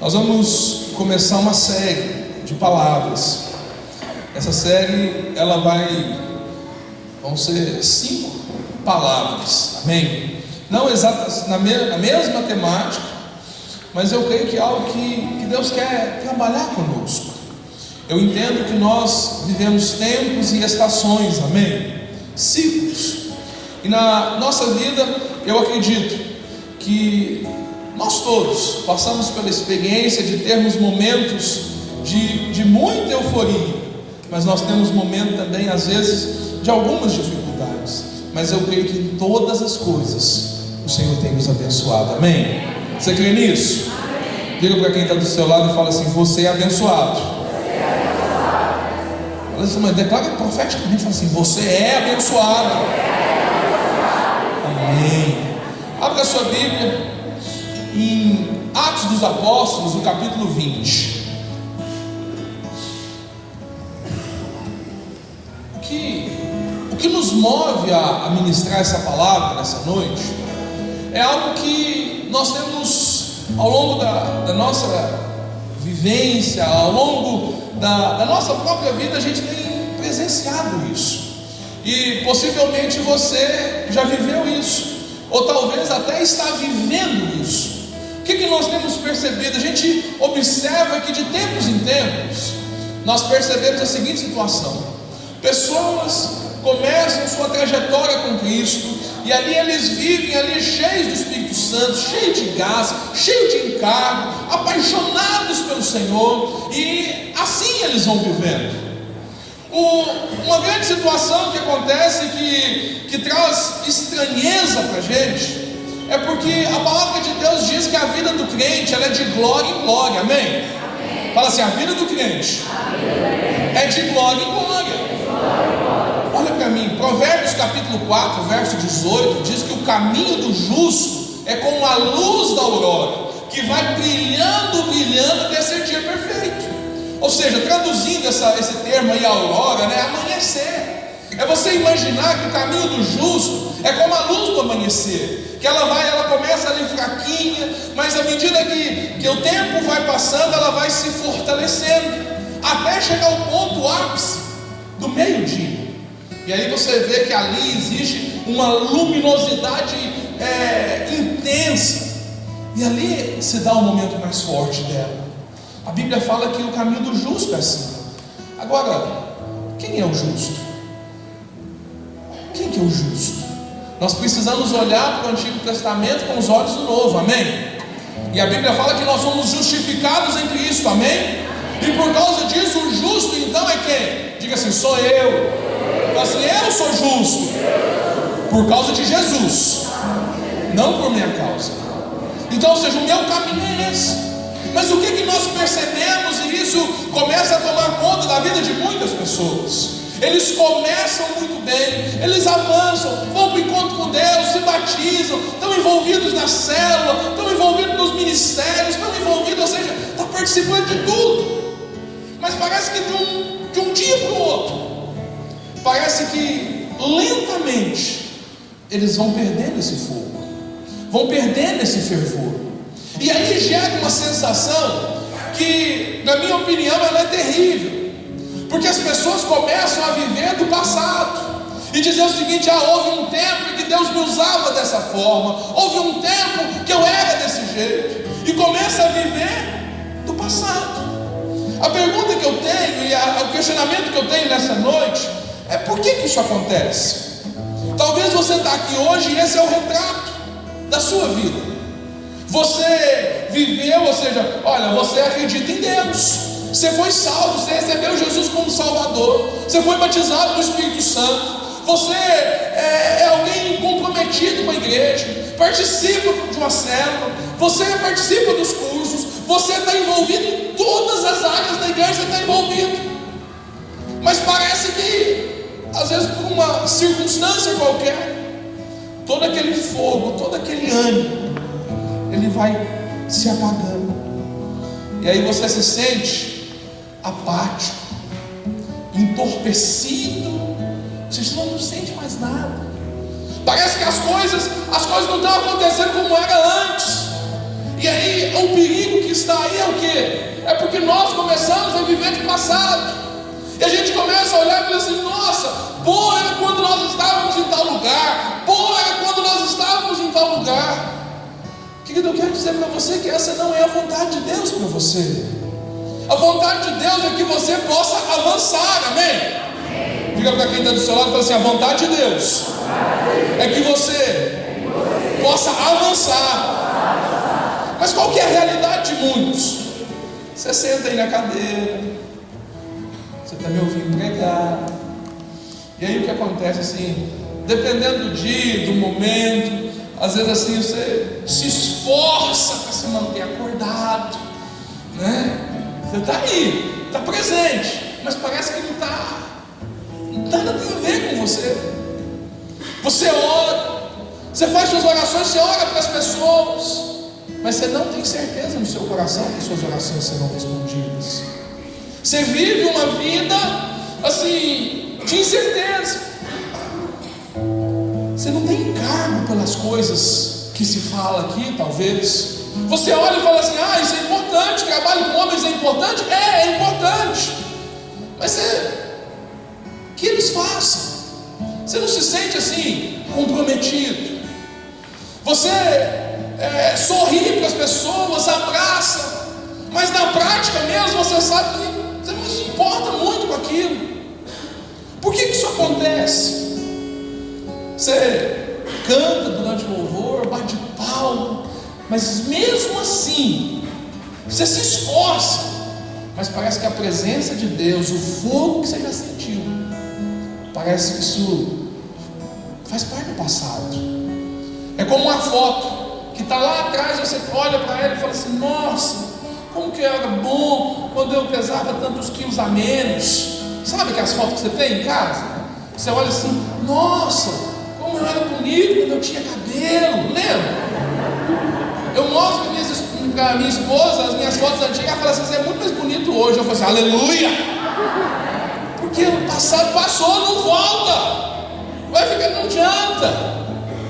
Nós vamos começar uma série de palavras. Essa série, vão ser 5 palavras, amém? Não exatas na mesma temática, mas eu creio que é algo que Deus quer trabalhar conosco. Eu entendo que nós vivemos tempos e estações, amém? Ciclos. E na nossa vida, eu acredito que nós todos passamos pela experiência de termos momentos de muita euforia, mas nós temos momentos também, às vezes, de algumas dificuldades. Mas eu creio que em todas as coisas o Senhor tem nos abençoado, amém? Você crê nisso? Amém. Diga para quem está do seu lado e fala assim: você é abençoado. Fala assim, mas declara profeticamente, fala assim: você é abençoado. Amém. Abra a sua Bíblia em Atos dos Apóstolos, no capítulo 20. O que nos move a ministrar essa palavra nessa noite é algo que nós temos ao longo da nossa vivência, ao longo da nossa própria vida, a gente tem presenciado isso. E possivelmente você já viveu isso, ou talvez até está vivendo isso. O que nós temos percebido? A gente observa que de tempos em tempos nós percebemos a seguinte situação: pessoas começam sua trajetória com Cristo, e ali eles vivem ali cheios do Espírito Santo, cheios de graça, cheios de encargo, apaixonados pelo Senhor, e assim eles vão vivendo. Uma grande situação que acontece, que traz estranheza para a gente, é porque a palavra de Deus diz que a vida do crente, ela é de glória em glória, amém? Amém. Fala assim: a vida do crente é de glória em glória. Olha para mim, Provérbios capítulo 4, verso 18, diz que o caminho do justo é como a luz da aurora, que vai brilhando, brilhando até ser dia perfeito. Ou seja, traduzindo esse termo aí, aurora, amanhecer. É você imaginar que o caminho do justo é como a luz do amanhecer, que ela começa ali fraquinha, mas à medida que o tempo vai passando, ela vai se fortalecendo, até chegar ao ponto ápice do meio-dia. E aí você vê que ali existe uma luminosidade intensa, e ali se dá o momento mais forte dela. A Bíblia fala que o caminho do justo é assim. Agora, quem é o justo? Quem que é o justo? Nós precisamos olhar para o Antigo Testamento com os olhos do Novo, amém? E a Bíblia fala que nós somos justificados em Cristo, amém? E por causa disso, o justo então é quem? Diga assim: sou eu. Fala assim: eu sou justo por causa de Jesus, não por minha causa. Então, ou seja, o meu caminho é esse. Mas o que nós percebemos, e isso começa a tomar conta da vida de muitas pessoas? Eles começam muito bem, eles avançam, vão para o encontro com Deus, se batizam, estão envolvidos na célula, estão envolvidos nos ministérios, estão envolvidos, ou seja, estão participando de tudo. Mas parece que de um dia para o outro, parece que lentamente eles vão perdendo esse fogo, vão perdendo esse fervor. E aí gera uma sensação que, na minha opinião, ela é terrível, porque as pessoas começam a viver do passado e dizer o seguinte: houve um tempo em que Deus me usava dessa forma, houve um tempo que eu era desse jeito, e começa a viver do passado. A pergunta que eu tenho e o questionamento que eu tenho nessa noite é: por que isso acontece? Talvez você está aqui hoje e esse é o retrato da sua vida. Você viveu, ou seja, olha, você acredita em Deus, você foi salvo, você recebeu Jesus como Salvador, você foi batizado no Espírito Santo, você é alguém comprometido com a igreja, participa de uma célula, você participa dos cursos, você está envolvido em todas as áreas da igreja, você está envolvido. Mas parece que, às vezes, por uma circunstância qualquer, todo aquele fogo, todo aquele ânimo, ele vai se apagando, e aí você se sente apático, entorpecido, você não sente mais nada, parece que as coisas não estão acontecendo como era antes. E aí o perigo que está aí é o quê? É porque nós começamos a viver de passado. E a gente começa a olhar e fala assim: nossa, bom era quando nós estávamos em tal lugar, bom era quando nós estávamos em tal lugar. Querido, eu quero dizer para você que essa não é a vontade de Deus para você. A vontade de Deus é que você possa avançar, amém? Diga para quem está do seu lado e fala assim: a vontade de Deus é que você possa avançar. Mas qual que é a realidade de muitos? Você senta aí na cadeira, você está me ouvindo pregar, e aí o que acontece assim, dependendo do dia, do momento, às vezes assim você se esforça para se manter acordado, né? Você está aí, está presente, mas parece que não nada tem a ver com você. Você ora, você faz suas orações, você ora para as pessoas, mas você não tem certeza no seu coração que suas orações serão respondidas. Você vive uma vida assim, de incerteza. Você não tem encargo pelas coisas que se fala aqui, talvez. Você olha e fala assim: ah, isso é importante, trabalho com homens é importante? É importante. Mas que eles façam. Você não se sente assim, comprometido. Você sorri para as pessoas, abraça, mas na prática mesmo você sabe que você não se importa muito com aquilo. Por que isso acontece? Você canta durante o louvor, bate palma, mas mesmo assim você se esforça, mas parece que a presença de Deus, o fogo que você já sentiu, parece que isso faz parte do passado. É como uma foto que está lá atrás, você olha para ela e fala assim: nossa, como que era bom quando eu pesava tantos quilos a menos. Sabe aquelas fotos que você tem em casa? Você olha assim: nossa, como eu era bonito quando eu tinha cabelo. Lembra? Eu mostro para minha esposa as minhas fotos antigas. Ela fala assim: você é muito mais bonito hoje. Eu falo assim: aleluia! Porque o passado passou, não volta. Vai ficar, não adianta.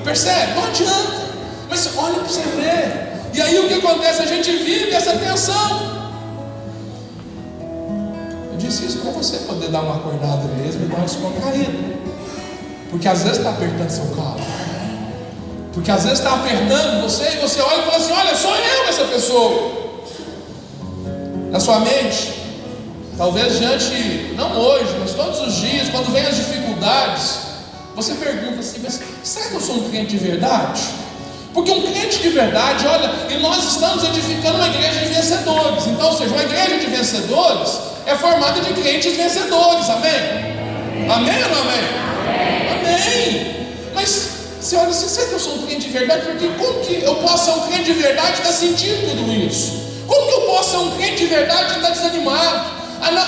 Percebe? Não adianta. Mas olha para você ver. E aí o que acontece? A gente vive essa tensão. Eu disse isso para você poder dar uma acordada mesmo e dar uma descontraída. Porque às vezes está apertando seu carro. Porque às vezes está apertando você e você olha e fala assim: olha, sou eu essa pessoa. Na sua mente, talvez diante, não hoje, mas todos os dias, quando vem as dificuldades, você pergunta assim: mas será que eu sou um crente de verdade? Porque um crente de verdade, olha, e nós estamos edificando uma igreja de vencedores. Então, ou seja, uma igreja de vencedores é formada de crentes vencedores, amém? Amém ou não amém? Amém. Mas você olha assim: será que eu sou um crente de verdade? Porque como que eu posso ser um crente de verdade e estar sentindo tudo isso? Como que eu posso ser um crente de verdade e estar desanimado?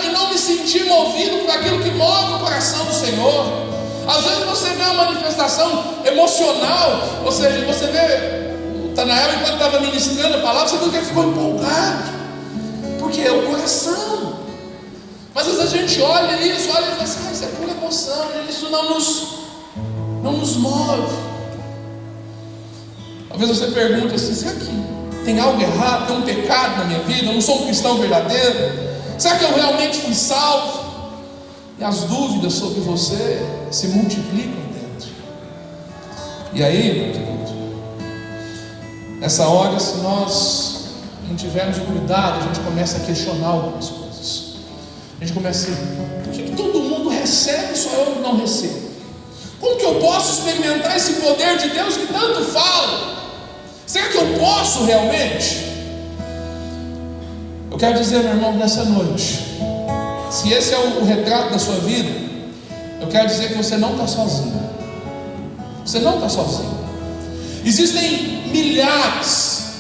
E não me sentir movido por aquilo que move o coração do Senhor? Às vezes você vê uma manifestação emocional, ou seja, você vê o Tanael, enquanto estava ministrando a palavra, você viu que ele ficou empolgado, porque é o coração. Mas às vezes a gente olha isso, olha e fala assim: isso é pura emoção, isso não nos move. Talvez você pergunte assim: será que tem algo errado, tem um pecado na minha vida, eu não sou um cristão verdadeiro? Será que eu realmente fui salvo? E as dúvidas sobre você se multiplicam dentro. E aí, meu querido, nessa hora, se nós não tivermos cuidado, a gente começa a questionar algumas coisas. A gente começa a dizer: por que todo mundo recebe e só eu não recebo? Como que eu posso experimentar esse poder de Deus que tanto fala? Será que eu posso realmente? Eu quero dizer, meu irmão, nessa noite, se esse é o retrato da sua vida, eu quero dizer que você não está sozinho. Você não está sozinho. Existem milhares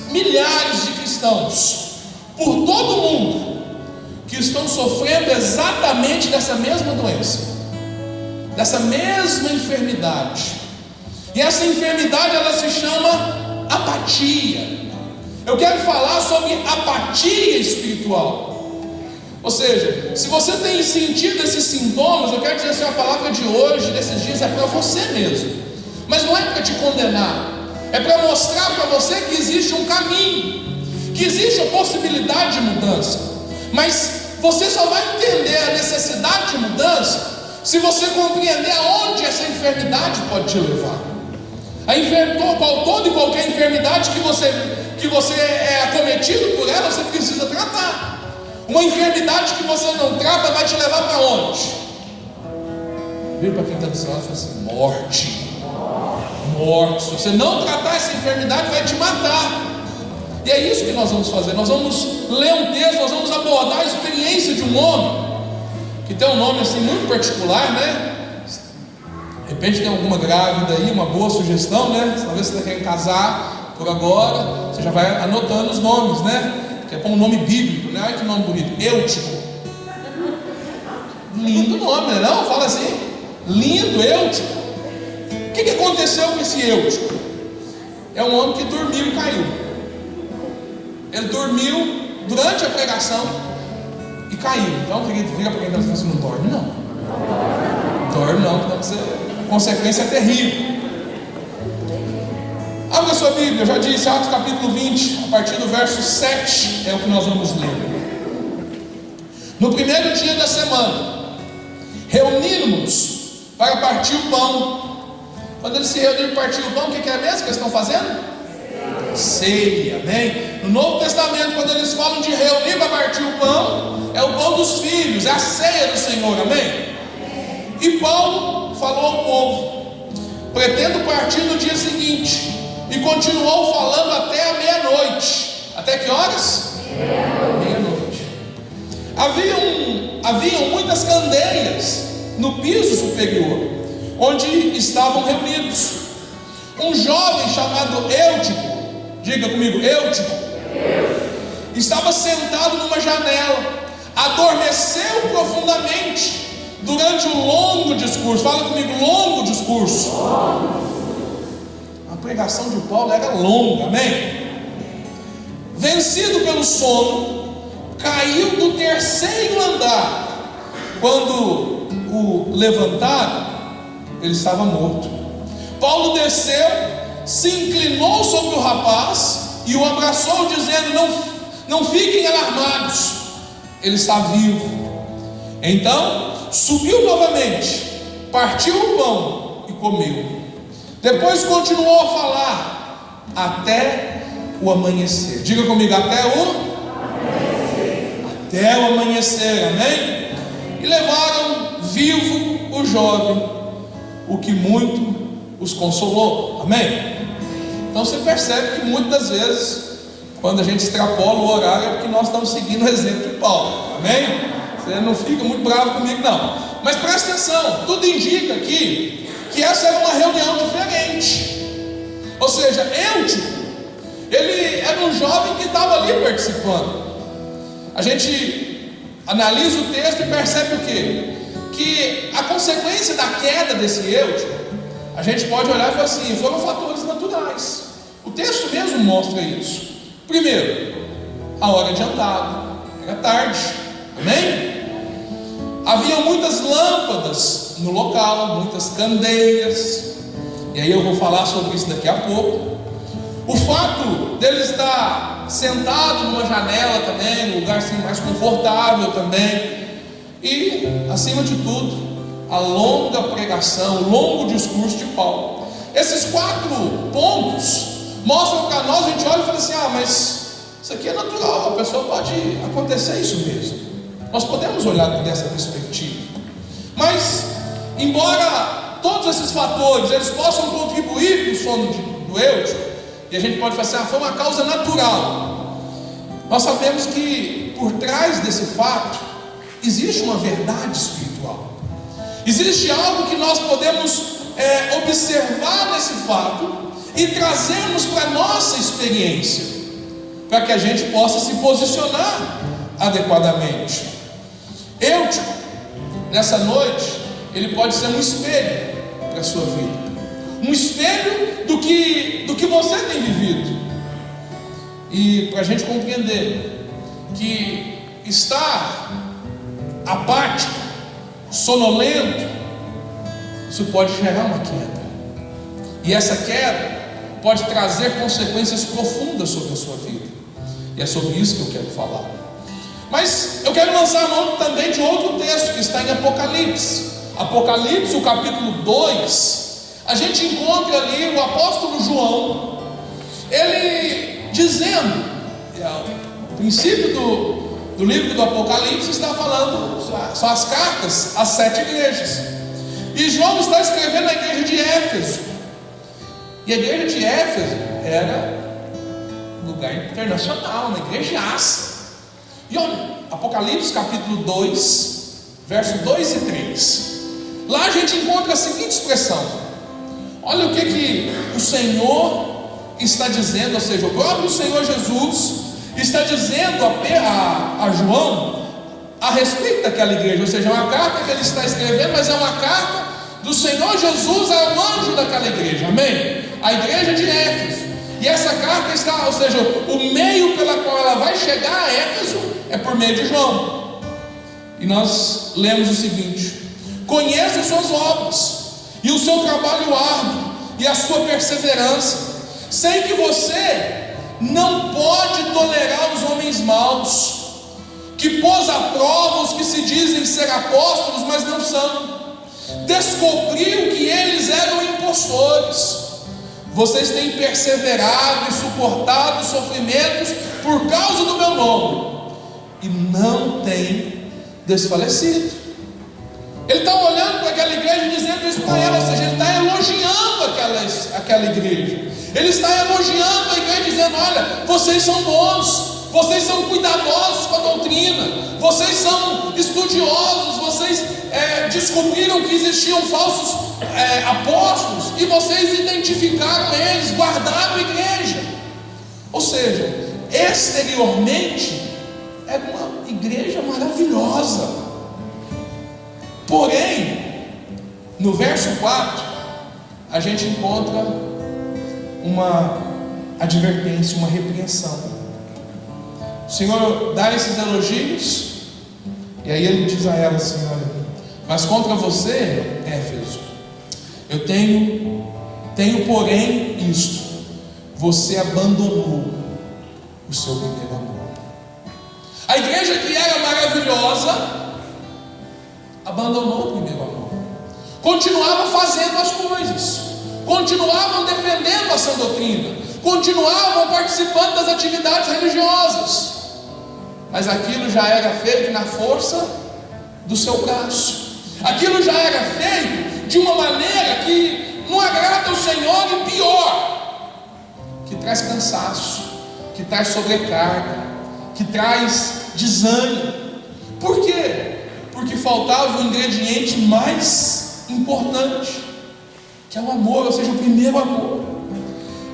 de cristãos por todo o mundo que estão sofrendo exatamente dessa mesma doença, dessa mesma enfermidade. E essa enfermidade, ela se chama apatia. Eu quero falar sobre apatia espiritual. Ou seja, se você tem sentido esses sintomas, eu quero dizer assim: a palavra de hoje, desses dias, é para você mesmo. Mas não é para te condenar, é para mostrar para você que existe um caminho, que existe a possibilidade de mudança, mas você só vai entender a necessidade de mudança se você compreender aonde essa enfermidade pode te levar. Toda e qualquer enfermidade que você é acometido por ela, você precisa tratar. Uma enfermidade que você não trata vai te levar para onde? Vira para quem está do seu lado e fala assim: morte. Morte. Se você não tratar essa enfermidade, vai te matar. E é isso que nós vamos fazer. Nós vamos ler um texto, nós vamos abordar a experiência de um homem que tem um nome assim muito particular, né? De repente tem alguma grávida aí, uma boa sugestão, né? Talvez você quer casar por agora, você já vai anotando os nomes, né? Que é como um nome bíblico, né? Olha que nome bonito, Eutico. Lindo nome, né? Não? Fala assim, lindo, Eutico. O que aconteceu com esse Eutico? É um homem que dormiu e caiu. Ele dormiu durante a pregação e caiu. Então, querido, vira para quem está dizendo assim: não dorme não. Dorme não, porque a consequência é terrível. Abra a sua Bíblia, eu já disse, Atos capítulo 20, a partir do verso 7, é o que nós vamos ler. No primeiro dia da semana, reunimos para partir o pão. Quando eles se reuniram para partir o pão, o que é mesmo que eles estão fazendo? Ceia, amém? No Novo Testamento, quando eles falam de reunir para partir o pão, é o pão dos filhos, é a ceia do Senhor, amém? E Paulo falou ao povo: pretendo partir no dia seguinte. E continuou falando até a meia-noite. Até que horas? Meia-noite. Haviam muitas candeias no piso superior, onde estavam reunidos. Um jovem chamado Eutico, diga comigo, Eutico, estava sentado numa janela, adormeceu profundamente durante um longo discurso. Fala comigo, longo discurso. A pregação de Paulo era longa, amém? Vencido pelo sono, caiu do terceiro andar. Quando o levantaram, ele estava morto. Paulo desceu, se inclinou sobre o rapaz e o abraçou, dizendo: não fiquem alarmados, ele está vivo. Então subiu novamente, partiu o pão e comeu. Depois continuou a falar até o amanhecer. Diga comigo, até o amanhecer, amém? E levaram vivo o jovem, o que muito os consolou, amém? Então você percebe que muitas vezes, quando a gente extrapola o horário, é porque nós estamos seguindo o exemplo de Paulo, amém? Você não fica muito bravo comigo não, mas presta atenção, tudo indica aqui que essa era uma reunião diferente. Ou seja, Eutico, ele era um jovem que estava ali participando. A gente analisa o texto e percebe o quê? Que a consequência da queda desse Eutico, a gente pode olhar e falar assim: foram fatores naturais. O texto mesmo mostra isso. Primeiro, a hora adiantada, era tarde, amém? Havia muitas lâmpadas no local, muitas candeias, e aí eu vou falar sobre isso daqui a pouco. O fato dele estar sentado numa janela também, num lugar assim mais confortável também, e acima de tudo, a longa pregação, o longo discurso de Paulo. Esses 4 pontos mostram para nós, a gente olha e fala assim: mas isso aqui é natural, a pessoa pode acontecer isso mesmo. Nós podemos olhar dessa perspectiva. Mas, embora todos esses fatores eles possam contribuir para o sono do Eutico, e a gente pode falar assim: foi uma causa natural, nós sabemos que por trás desse fato existe uma verdade espiritual. Existe algo que nós podemos observar nesse fato e trazermos para a nossa experiência, para que a gente possa se posicionar adequadamente. Eutico, nessa noite, ele pode ser um espelho para a sua vida, um espelho do que você tem vivido. E para a gente compreender que estar apático, sonolento, isso pode gerar uma queda, e essa queda pode trazer consequências profundas sobre a sua vida. E é sobre isso que eu quero falar. Mas eu quero lançar a mão também de outro texto que está em Apocalipse. Apocalipse, o capítulo 2. A gente encontra ali o apóstolo João, ele dizendo, o princípio do livro do Apocalipse está falando, são as cartas às 7 igrejas. E João está escrevendo na igreja de Éfeso. E a igreja de Éfeso era um lugar internacional, uma igrejaça. E olha, Apocalipse capítulo 2, verso 2 e 3. Lá a gente encontra a seguinte expressão. Olha o que o Senhor está dizendo, ou seja, o próprio Senhor Jesus está dizendo a João a respeito daquela igreja. Ou seja, é uma carta que ele está escrevendo, mas é uma carta do Senhor Jesus ao anjo daquela igreja, amém? A igreja de Éfeso. E essa carta está, ou seja, o meio pela qual ela vai chegar a Éfeso é por meio de João. E nós lemos o seguinte: conheço as suas obras e o seu trabalho árduo e a sua perseverança. Sei que você não pode tolerar os homens maus, que pôs à prova os que se dizem ser apóstolos, mas não são. Descobriu que eles eram impostores. Vocês têm perseverado e suportado os sofrimentos por causa do meu nome, e não têm desfalecido. Ele está olhando para aquela igreja e dizendo isso para ela, ou seja, ele está elogiando aquela igreja. Ele está elogiando a igreja, dizendo: olha, vocês são bons, vocês são cuidadosos com a doutrina, vocês são estudiosos, vocês descobriram que existiam falsos apóstolos, e vocês identificaram eles, guardaram a igreja. Ou seja, exteriormente é uma igreja maravilhosa. Porém, no verso 4, a gente encontra uma advertência, uma repreensão. O Senhor dá esses elogios, e aí ele diz a ela assim: olha, mas contra você, Éfeso, eu tenho porém isto: você abandonou o seu primeiro amor. A igreja que era maravilhosa abandonou o primeiro amor, continuava fazendo as coisas, continuavam defendendo a sã doutrina, continuavam participando das atividades religiosas, mas aquilo já era feito na força do seu braço, aquilo já era feito de uma maneira que não agrada ao Senhor, e pior, que traz cansaço, que traz sobrecarga, que traz desânimo. Por quê? Porque faltava o ingrediente mais importante, que é o amor, ou seja, o primeiro amor.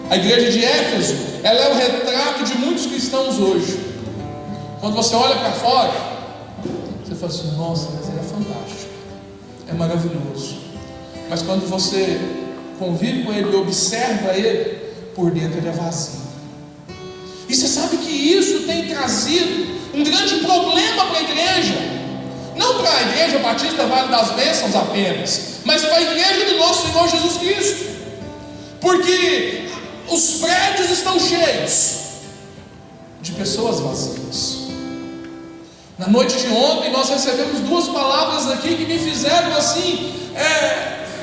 A igreja de Éfeso, ela é o retrato de muitos cristãos hoje. Quando você olha para fora, você fala assim: nossa, mas ele é fantástico, é maravilhoso. Mas quando você convive com ele e observa ele, por dentro ele é vazio. E você sabe que isso tem trazido um grande problema para a igreja. Não para a igreja Batista Vale das Bênçãos apenas, mas para a igreja do nosso Senhor Jesus Cristo. Porque os prédios estão cheios de pessoas vazias. Na noite de ontem nós recebemos 2 palavras aqui que me fizeram assim,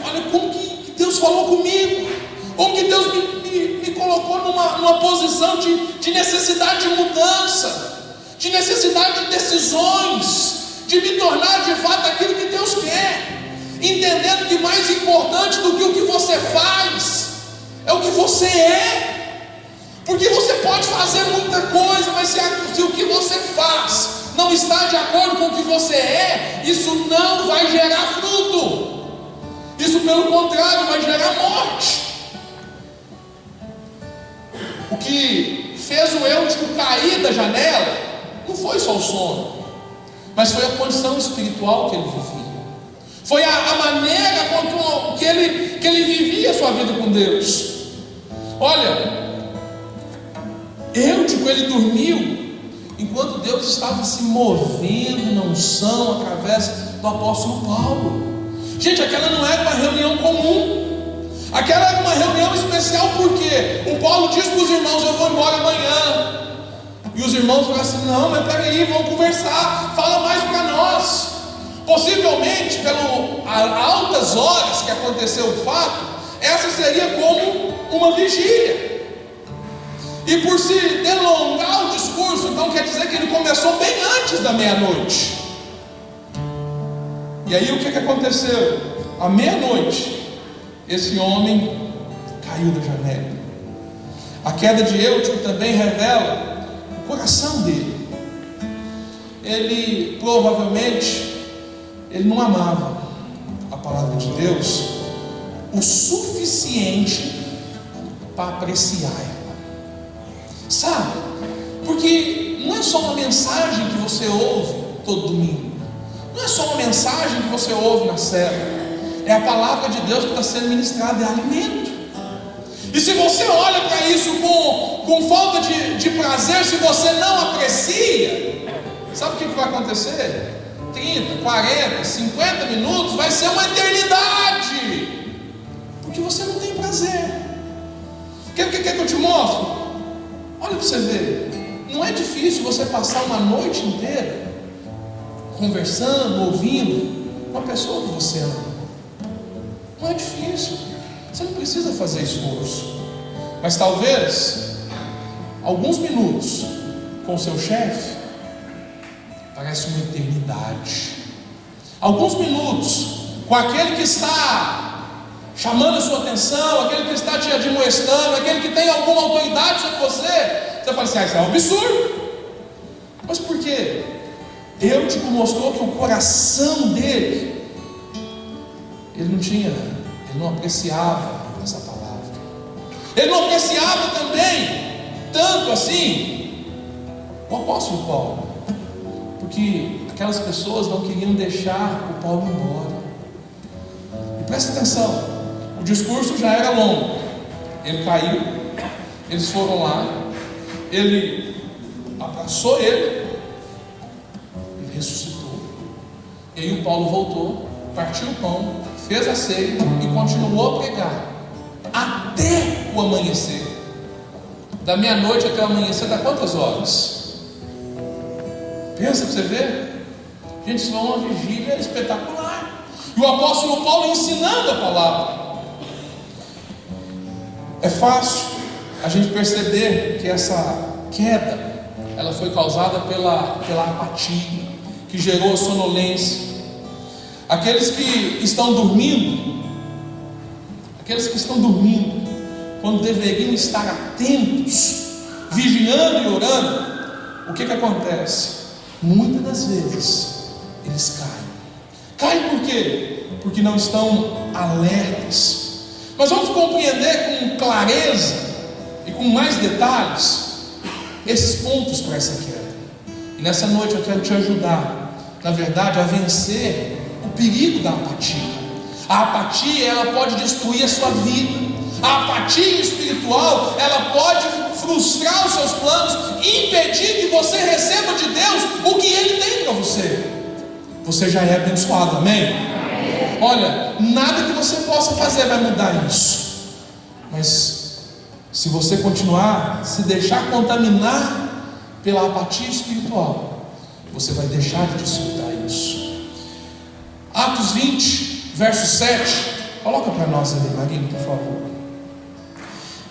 olha como que Deus falou comigo, como que Deus me colocou numa posição de necessidade de mudança, de necessidade de decisões, de me tornar de fato aquilo que Deus quer, entendendo que mais importante do que o que você faz é o que você é. Porque você pode fazer muita coisa, mas se o que você faz não está de acordo com o que você é, isso não vai gerar fruto, isso pelo contrário vai gerar morte. O que fez o Eutico cair da janela não foi só o sono, mas foi a condição espiritual que ele vivia, foi a maneira com que ele vivia a sua vida com Deus. Olha, Eutico, ele dormiu enquanto Deus estava se movendo na unção através do apóstolo Paulo. Gente, aquela não era uma reunião comum, aquela era uma reunião especial, porque o Paulo diz para os irmãos: eu vou embora amanhã. E os irmãos falaram assim: não, mas peraí, vamos conversar, fala mais para nós. Possivelmente, pelas altas horas que aconteceu o fato, essa seria como uma vigília. E por se delongar o discurso, então quer dizer que ele começou bem antes da meia-noite. E aí o que aconteceu? À meia-noite, esse homem caiu da janela. A queda de Eutico também revela o coração dele. Ele provavelmente não amava a palavra de Deus o suficiente para apreciar ela. Sabe? Porque não é só uma mensagem que você ouve todo domingo. Não é só uma mensagem que você ouve na célula. É a palavra de Deus que está sendo ministrada, é alimento. E se você olha para isso com falta de prazer, se você não aprecia, sabe o que vai acontecer? 30, 40, 50 minutos vai ser uma eternidade, porque você não tem prazer. Quer que eu te mostre? Olha para você ver. Não é difícil você passar uma noite inteira conversando, ouvindo uma pessoa que você ama. Não é difícil. Você não precisa fazer esforço. Mas talvez alguns minutos com o seu chefe parece uma eternidade. Alguns minutos com aquele que está chamando a sua atenção, aquele que está te admoestando, aquele que tem alguma autoridade sobre você fala assim: isso é um absurdo. Mas por quê? Eutico mostrou que o coração dele, ele não apreciava essa palavra. Ele não apreciava também tanto assim o apóstolo Paulo, porque aquelas pessoas não queriam deixar o Paulo embora. E presta atenção, o discurso já era longo. Ele caiu, eles foram lá, ele abraçou ele ressuscitou. E aí o Paulo voltou, partiu o pão, fez a ceia e continuou a pregar até o amanhecer. Da meia-noite até o amanhecer dá quantas horas? Pensa para você ver. Gente, isso é uma vigília espetacular. E o apóstolo Paulo ensinando a palavra. É fácil a gente perceber que essa queda ela foi causada pela apatia, que gerou a sonolência. Aqueles que estão dormindo, quando deveriam estar atentos, vigiando e orando, o que acontece? Muitas das vezes eles caem por quê? Porque não estão alertas. Nós vamos compreender com clareza e com mais detalhes esses pontos para essa queda. E nessa noite eu quero te ajudar, na verdade, a vencer o perigo da apatia. A apatia, ela pode destruir a sua vida. A apatia espiritual, ela pode frustrar os seus planos, impedir que você receba de Deus o que Ele tem para você. Você já é abençoado, amém? Olha, nada que você possa fazer vai mudar isso. Mas se você continuar, se deixar contaminar pela apatia espiritual, você vai deixar de desfrutar isso. Atos 20, verso 7. Coloca para nós ali, Marinho, por favor.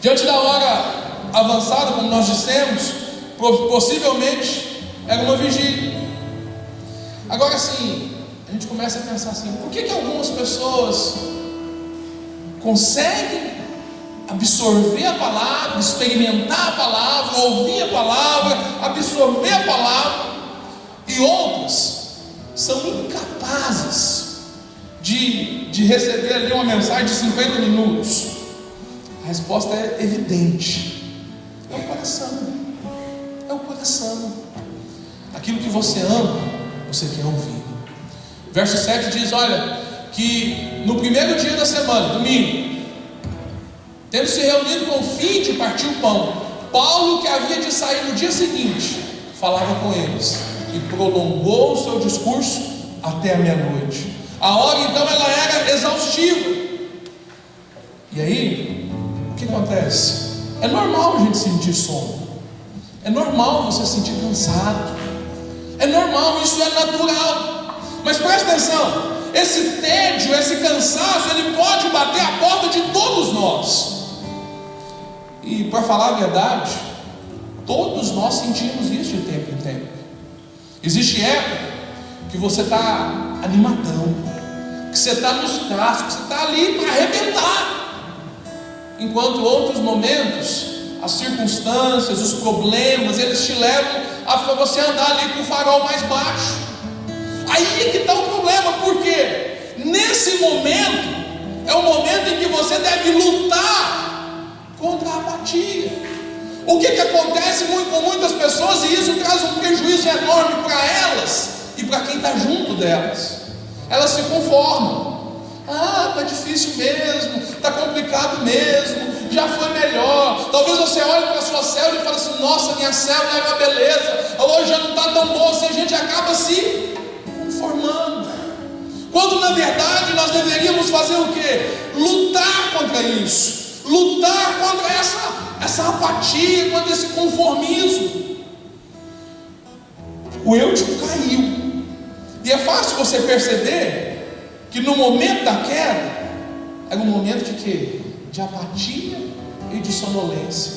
Diante da hora avançada, como nós dissemos, possivelmente era uma vigília. Agora sim, a gente começa a pensar assim: por que algumas pessoas conseguem absorver a palavra, experimentar a palavra, ouvir a palavra, absorver a palavra, e outras são incapazes de receber ali uma mensagem de 50 minutos? A resposta é evidente: é o coração. É o coração. Aquilo que você ama, você quer ouvir. Verso 7 diz: olha, que no primeiro dia da semana, domingo, tendo se reunido com o fim de partir o pão, Paulo, que havia de sair no dia seguinte, falava com eles e prolongou o seu discurso até a meia-noite. A hora então ela era exaustiva. E aí, o que acontece? É normal a gente sentir sono. É normal você se sentir cansado. É normal, isso é natural. Mas presta atenção, esse tédio, esse cansaço, ele pode bater a porta de todos nós. E para falar a verdade, todos nós sentimos isso de tempo em tempo. Existe época que você está animadão, que você está nos cascos, que você está ali para arrebentar. Enquanto outros momentos, as circunstâncias, os problemas, eles te levam a você andar ali com o farol mais baixo. Aí é que está o problema, porque nesse momento é o momento em que você deve lutar contra a apatia. O que acontece com muitas pessoas, e isso traz um prejuízo enorme para elas e para quem está junto delas. Elas se conformam. Está difícil mesmo, está complicado mesmo, já foi melhor. Talvez você olhe para a sua célula e fale assim: nossa, minha célula é uma beleza, hoje já não está tão boa assim. A gente acaba se conformando, quando na verdade nós deveríamos fazer o quê? Lutar contra isso, lutar contra essa apatia, contra esse conformismo. O Eutico caiu, e é fácil você perceber que no momento da queda era um momento de quê? De apatia e de sonolência.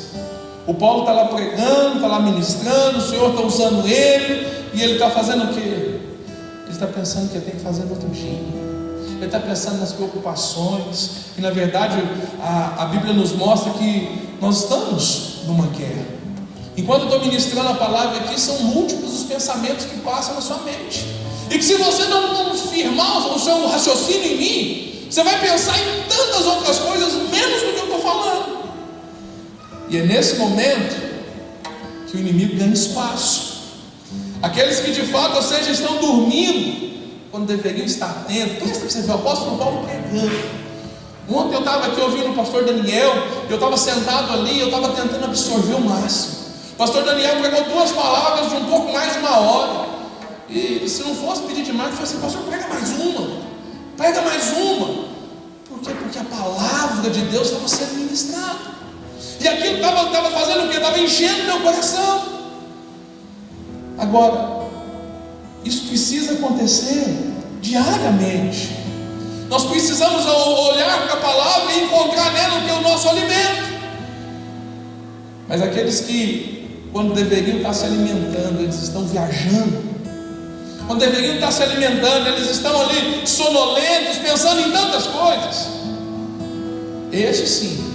O Paulo está lá pregando, está lá ministrando, o Senhor está usando ele, e ele está fazendo o quê? Ele está pensando que ele tem que fazer no outro dia. Ele está pensando nas preocupações. E na verdade a Bíblia nos mostra que nós estamos numa guerra. Enquanto eu estou ministrando a palavra aqui, são múltiplos os pensamentos que passam na sua mente. E que se você não firmar o seu raciocínio em mim, você vai pensar em tantas outras coisas menos do que eu estou falando. E é nesse momento que o inimigo ganha espaço. Aqueles que de fato, ou seja, estão dormindo quando deveriam estar atentos. Presta para você ver, o apóstolo Paulo pregando. Ontem eu estava aqui ouvindo o pastor Daniel, eu estava sentado ali, eu estava tentando absorver o máximo. O pastor Daniel pregou 2 palavras de um pouco mais de 1 hora. E se não fosse pedir demais, eu falei assim: pastor, prega mais uma. Por quê? Porque a palavra de Deus estava sendo ministrada. E aquilo estava fazendo o quê? Estava enchendo meu coração. Agora, isso precisa acontecer diariamente. Nós precisamos olhar para a palavra e encontrar nela o que é o nosso alimento. Mas aqueles que, quando deveriam estar se alimentando, eles estão viajando. Quando deveriam estar se alimentando, eles estão ali sonolentos, pensando em tantas coisas. Estes sim,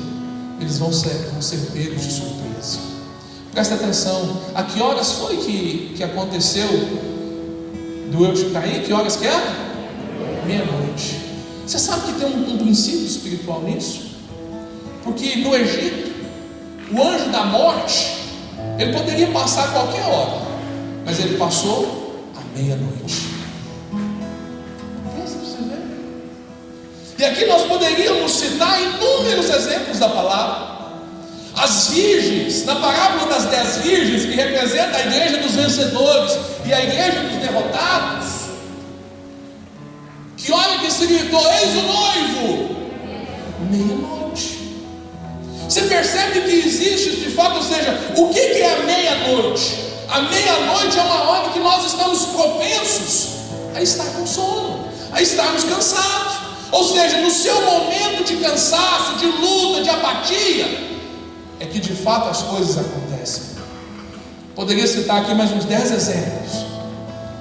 eles vão ser pegos de surpresa. Presta atenção, a que horas foi que aconteceu do Eutico cair? Que horas que era? Meia-noite. Você sabe que tem um princípio espiritual nisso? Porque no Egito, o anjo da morte, ele poderia passar a qualquer hora, mas ele passou meia-noite. Pensa para você ver. E aqui nós poderíamos citar inúmeros exemplos da palavra. As virgens, na parábola das 10 virgens, que representa a igreja dos vencedores e a igreja dos derrotados, que hora que se gritou: eis o noivo? Meia-noite. Você percebe que existe de fato, ou seja, o que é a meia-noite? A meia-noite é uma hora que nós estamos propensos a estar com sono, a estarmos cansados. Ou seja, no seu momento de cansaço, de luta, de apatia, é que de fato as coisas acontecem. Poderia citar aqui mais uns 10 exemplos.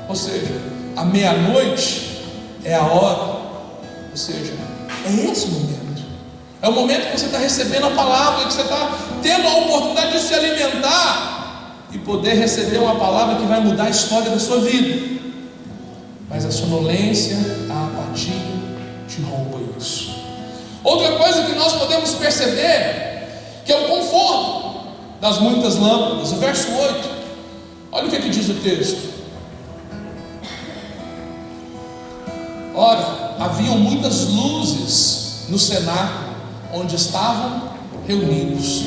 Ou seja, a meia-noite é a hora, ou seja, é esse momento. É o momento que você está recebendo a palavra, que você está tendo a oportunidade de se alimentar e poder receber uma palavra que vai mudar a história da sua vida. Mas a sonolência, a apatia te rouba isso. Outra coisa que nós podemos perceber, que é o conforto das muitas lâmpadas. O verso 8, olha o que diz o texto: ora, haviam muitas luzes no cenáculo onde estavam reunidos.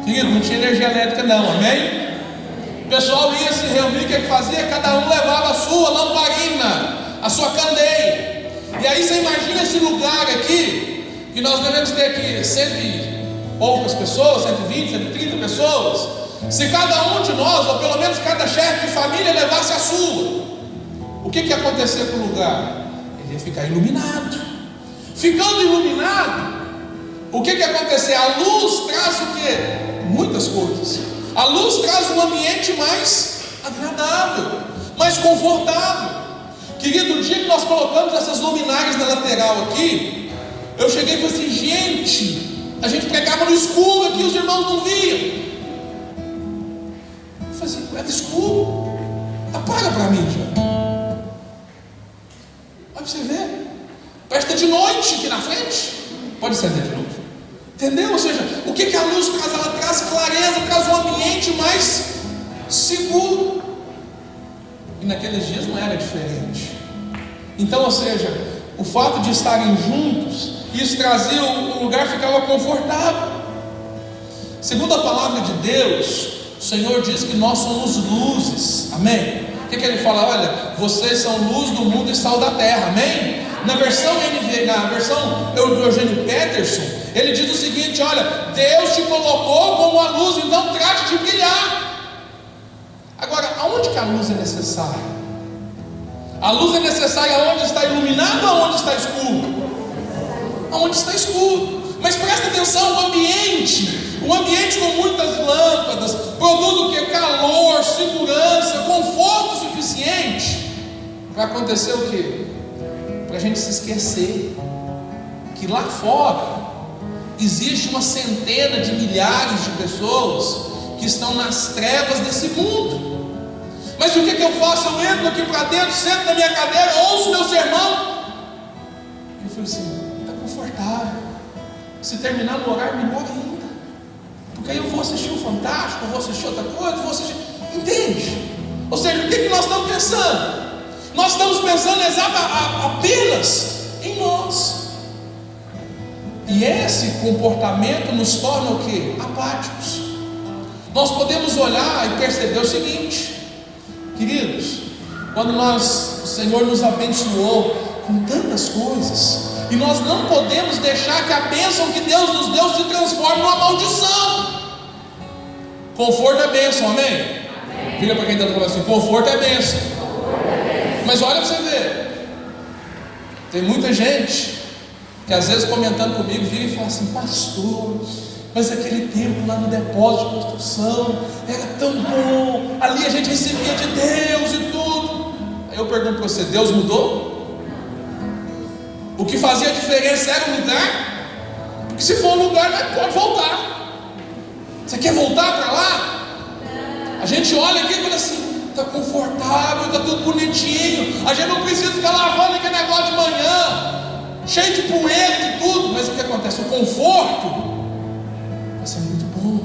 Querido, não tinha energia elétrica não, amém? O pessoal ia se reunir, o que fazia? Cada um levava a sua lamparina, a sua candeia. E aí você imagina esse lugar aqui, que nós devemos ter aqui 100 e poucas pessoas, 120, 130 pessoas. se cada um de nós, ou pelo menos cada chefe de família, levasse a sua, o que ia acontecer com o lugar? Ele ia ficar iluminado. Ficando iluminado, o que ia acontecer? A luz traz o quê? Muitas coisas. A luz traz um ambiente mais agradável, mais confortável. Querido, o dia que nós colocamos essas luminárias na lateral aqui, eu cheguei e falei assim: gente, a gente pregava no escuro aqui, os irmãos não viam. Eu falei assim: era escuro, apaga para mim já. Olha para você ver, parece que está de noite aqui na frente. Pode acender de novo. Entendeu? Ou seja, o que a luz traz? Ela traz clareza, traz um ambiente mais seguro. E naqueles dias não era diferente. Então, ou seja, o fato de estarem juntos, isso trazia, o lugar ficava confortável. Segundo a palavra de Deus, o Senhor diz que nós somos luzes. Amém? O que ele fala? Olha, vocês são luz do mundo e sal da terra. Amém? Na versão Eugênio Peterson, ele diz o seguinte: olha, Deus te colocou como a luz, então trate de brilhar. Agora, aonde que a luz é necessária? A luz é necessária onde está iluminado ou onde está escuro? Aonde está escuro. Mas presta atenção, o ambiente com muitas lâmpadas produz o que? Calor, segurança, conforto suficiente para acontecer o que? Para a gente se esquecer que lá fora existe uma centena de milhares de pessoas que estão nas trevas desse mundo. Mas o que eu faço? Eu entro aqui para dentro, sento na minha cadeira, ouço meu sermão. Eu falei assim: está confortável. Se terminar no horário, melhor ainda. Porque aí eu vou assistir o Fantástico, eu vou assistir outra coisa, vou assistir. Entende? Ou seja, o que nós estamos pensando? Nós estamos pensando apenas em nós. E esse comportamento nos torna o quê? Apáticos. Nós podemos olhar e perceber o seguinte, queridos, quando o Senhor nos abençoou com tantas coisas, e nós não podemos deixar que a bênção que Deus nos deu se transforme numa maldição. Conforto é bênção, amém? Vira para quem está falando assim: conforto é bênção. Mas olha para você ver, tem muita gente que às vezes comentando comigo vira e fala assim: pastor, mas aquele tempo lá no depósito de construção era tão bom, ali a gente recebia de Deus e tudo. Aí eu pergunto para você: Deus mudou? O que fazia a diferença era o lugar? Porque se for um lugar, pode voltar. Você quer voltar para lá? A gente olha aqui e fala assim: está confortável, está tudo bonitinho, a gente não precisa ficar lavando aquele negócio de manhã, cheio de poeira, de tudo. Mas o que acontece? O conforto vai ser muito bom.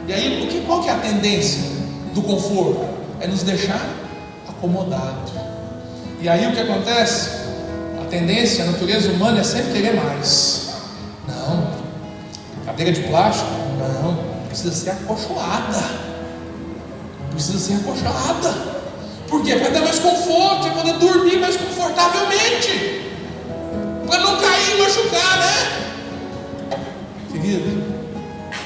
E aí, qual que é a tendência do conforto? É nos deixar acomodado. E aí o que acontece? A tendência, a natureza humana é sempre querer mais. Não, cadeira de plástico, não, precisa ser acolchoada. Precisa ser acolchoada. Por quê? Para dar mais conforto, para poder dormir mais confortavelmente, para não cair e machucar, né? Querido,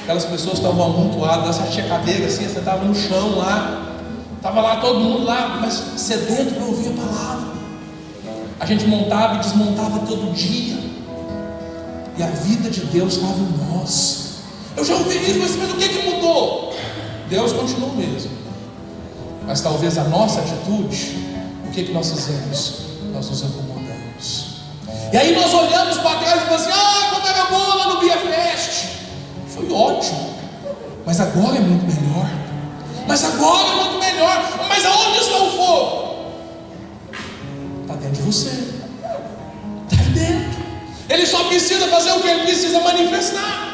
aquelas pessoas estavam amontoadas, você tinha cadeira assim, você estava no chão lá, estava lá todo mundo lá, mas sedento para ouvir a palavra. A gente montava e desmontava todo dia, e a vida de Deus estava em nós. Eu já ouvi isso, mas o que mudou? Deus continua o mesmo, mas talvez a nossa atitude, o que nós fizemos? Nós nos acomodamos. E aí nós olhamos para trás e falamos assim: como era bom lá no Bia Fest, foi ótimo, mas agora é muito melhor. Mas agora é muito melhor. Mas aonde está o fogo? Está dentro de você, está aí dentro. Ele só precisa fazer o que ele precisa manifestar.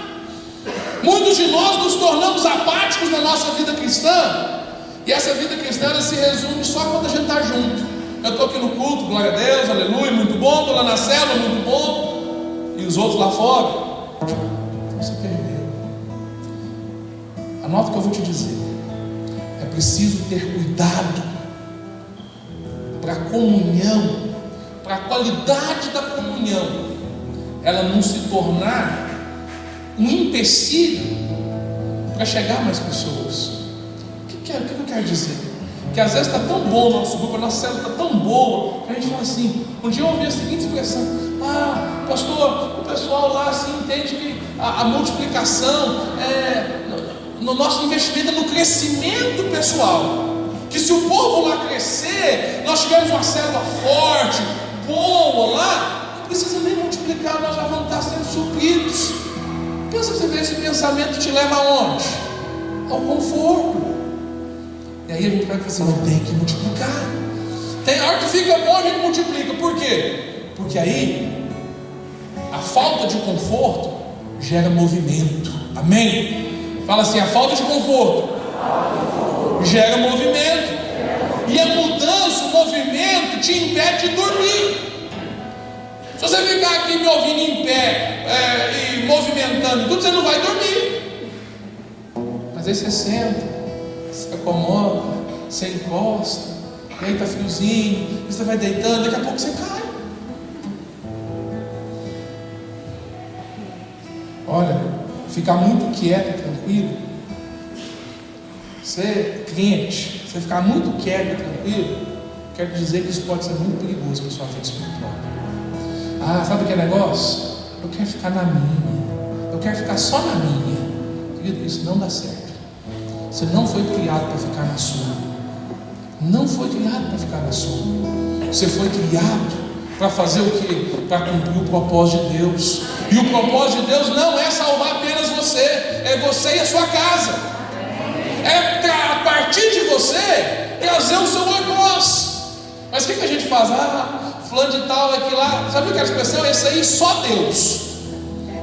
Muitos de nós nos tornamos apáticos na nossa vida cristã, e essa vida cristã ela se resume só quando a gente está junto. Eu estou aqui no culto, glória a Deus, aleluia, muito bom. Estou lá na célula, muito bom. E os outros lá fora, você perdeu. Anota o que eu vou te dizer. É preciso ter cuidado para a comunhão, para a qualidade da comunhão, ela não se tornar um empecilho para para chegar a mais pessoas. O que eu quero dizer? Que às vezes está tão bom o nosso grupo, a nossa célula está tão boa, que a gente fala assim. Um dia eu ouvi a seguinte expressão: pastor, o pessoal lá assim entende que a multiplicação no nosso investimento é no crescimento pessoal. Que se o povo lá crescer, nós tivermos uma célula forte, boa lá, não precisa nem multiplicar, nós já vamos estar sendo supridos. Pensa pra você ver, esse pensamento te leva aonde? Ao conforto. E aí a gente vai falar assim: não, tem que multiplicar. Tem hora que fica bom, a gente multiplica. Por quê? Porque aí a falta de conforto gera movimento. Amém? Fala assim: a falta de conforto gera movimento. E a mudança, o movimento te impede de dormir. Se você ficar aqui me ouvindo em pé e movimentando tudo, você não vai dormir. Mas aí você senta, se acomoda, você encosta, e aí está friozinho, você vai deitando, daqui a pouco você cai. Olha, ficar muito quieto, tranquilo, ser crente, você ficar muito quieto, tranquilo, quero dizer que isso pode ser muito perigoso para a sua vida espiritual. Sabe o que é negócio? Eu quero ficar na minha, eu quero ficar só na minha. Querido, isso não dá certo. Você não foi criado para ficar na sua. Não foi criado para ficar na sua. Você foi criado para fazer o quê? Para cumprir o propósito de Deus. E o propósito de Deus não é salvar apenas você, é você e a sua casa. É a partir de você trazer o seu algoz. Mas o que a gente faz? Fulano de tal aqui lá. Sabe o que é a expressão? Esse aí só Deus.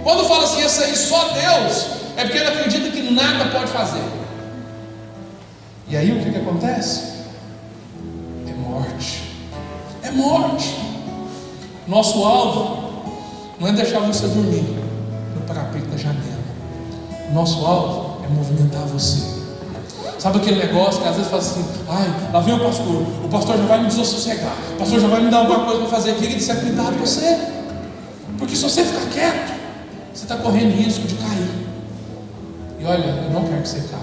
Quando fala assim, esse aí só Deus, é porque ele acredita que nada pode fazer. E aí o que acontece? É morte. É morte. Nosso alvo não é deixar você dormir no parapeito da janela. Nosso alvo é movimentar você. Sabe aquele negócio que às vezes fala assim: lá vem o pastor já vai me desassossegar, o pastor já vai me dar alguma coisa para fazer. Querido, isso é cuidado de você. Porque se você ficar quieto, você está correndo risco de cair. E olha, eu não quero que você caia,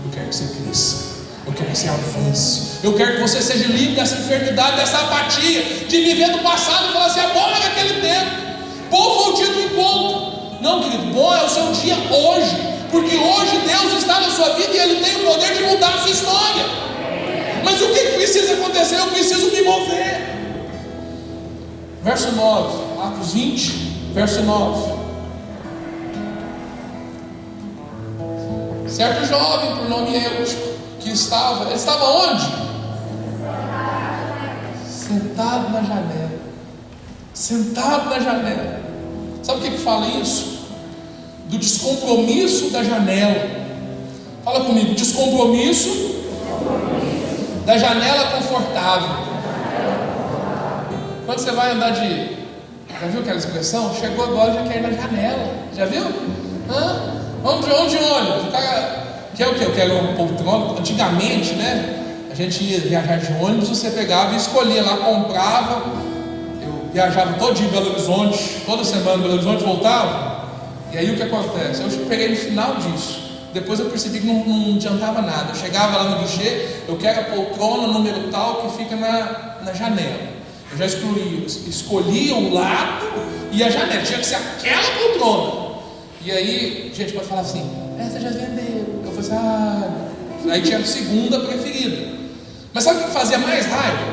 eu quero que você cresça. Eu quero que você avance. Eu quero que você seja livre dessa enfermidade, dessa apatia, de viver do passado e falar assim: bom era aquele tempo, bom foi o dia do encontro. Não, querido, bom é o seu dia hoje. Porque hoje Deus está na sua vida e Ele tem o poder de mudar a sua história. Mas o que precisa acontecer? Eu preciso me mover. Verso 9, Atos 20, verso 9. Certo jovem, por nome Eutico, que estava onde? Sentado na janela. Sentado na janela. Sabe o que fala isso? Do descompromisso da janela. Fala comigo: descompromisso da janela confortável. Quando você vai andar já viu aquela expressão? Chegou agora, já quer ir na janela. Já viu? Vamos de ônibus. O cara quer o quê? Eu quero um poltrona. Antigamente, né? A gente ia viajar de ônibus, você pegava e escolhia lá, comprava. Eu viajava todo dia em Belo Horizonte, toda semana em Belo Horizonte, voltava. E aí o que acontece? Eu peguei no final disso. Depois eu percebi que não adiantava nada. Eu chegava lá no guichê, eu quero a poltrona número tal que fica na janela. Eu já escolhia o lado e a janela. Tinha que ser aquela poltrona. E aí, gente pode falar assim: essa já vendeu. Eu falei assim: aí tinha a segunda preferida. Mas sabe o que fazia mais raiva?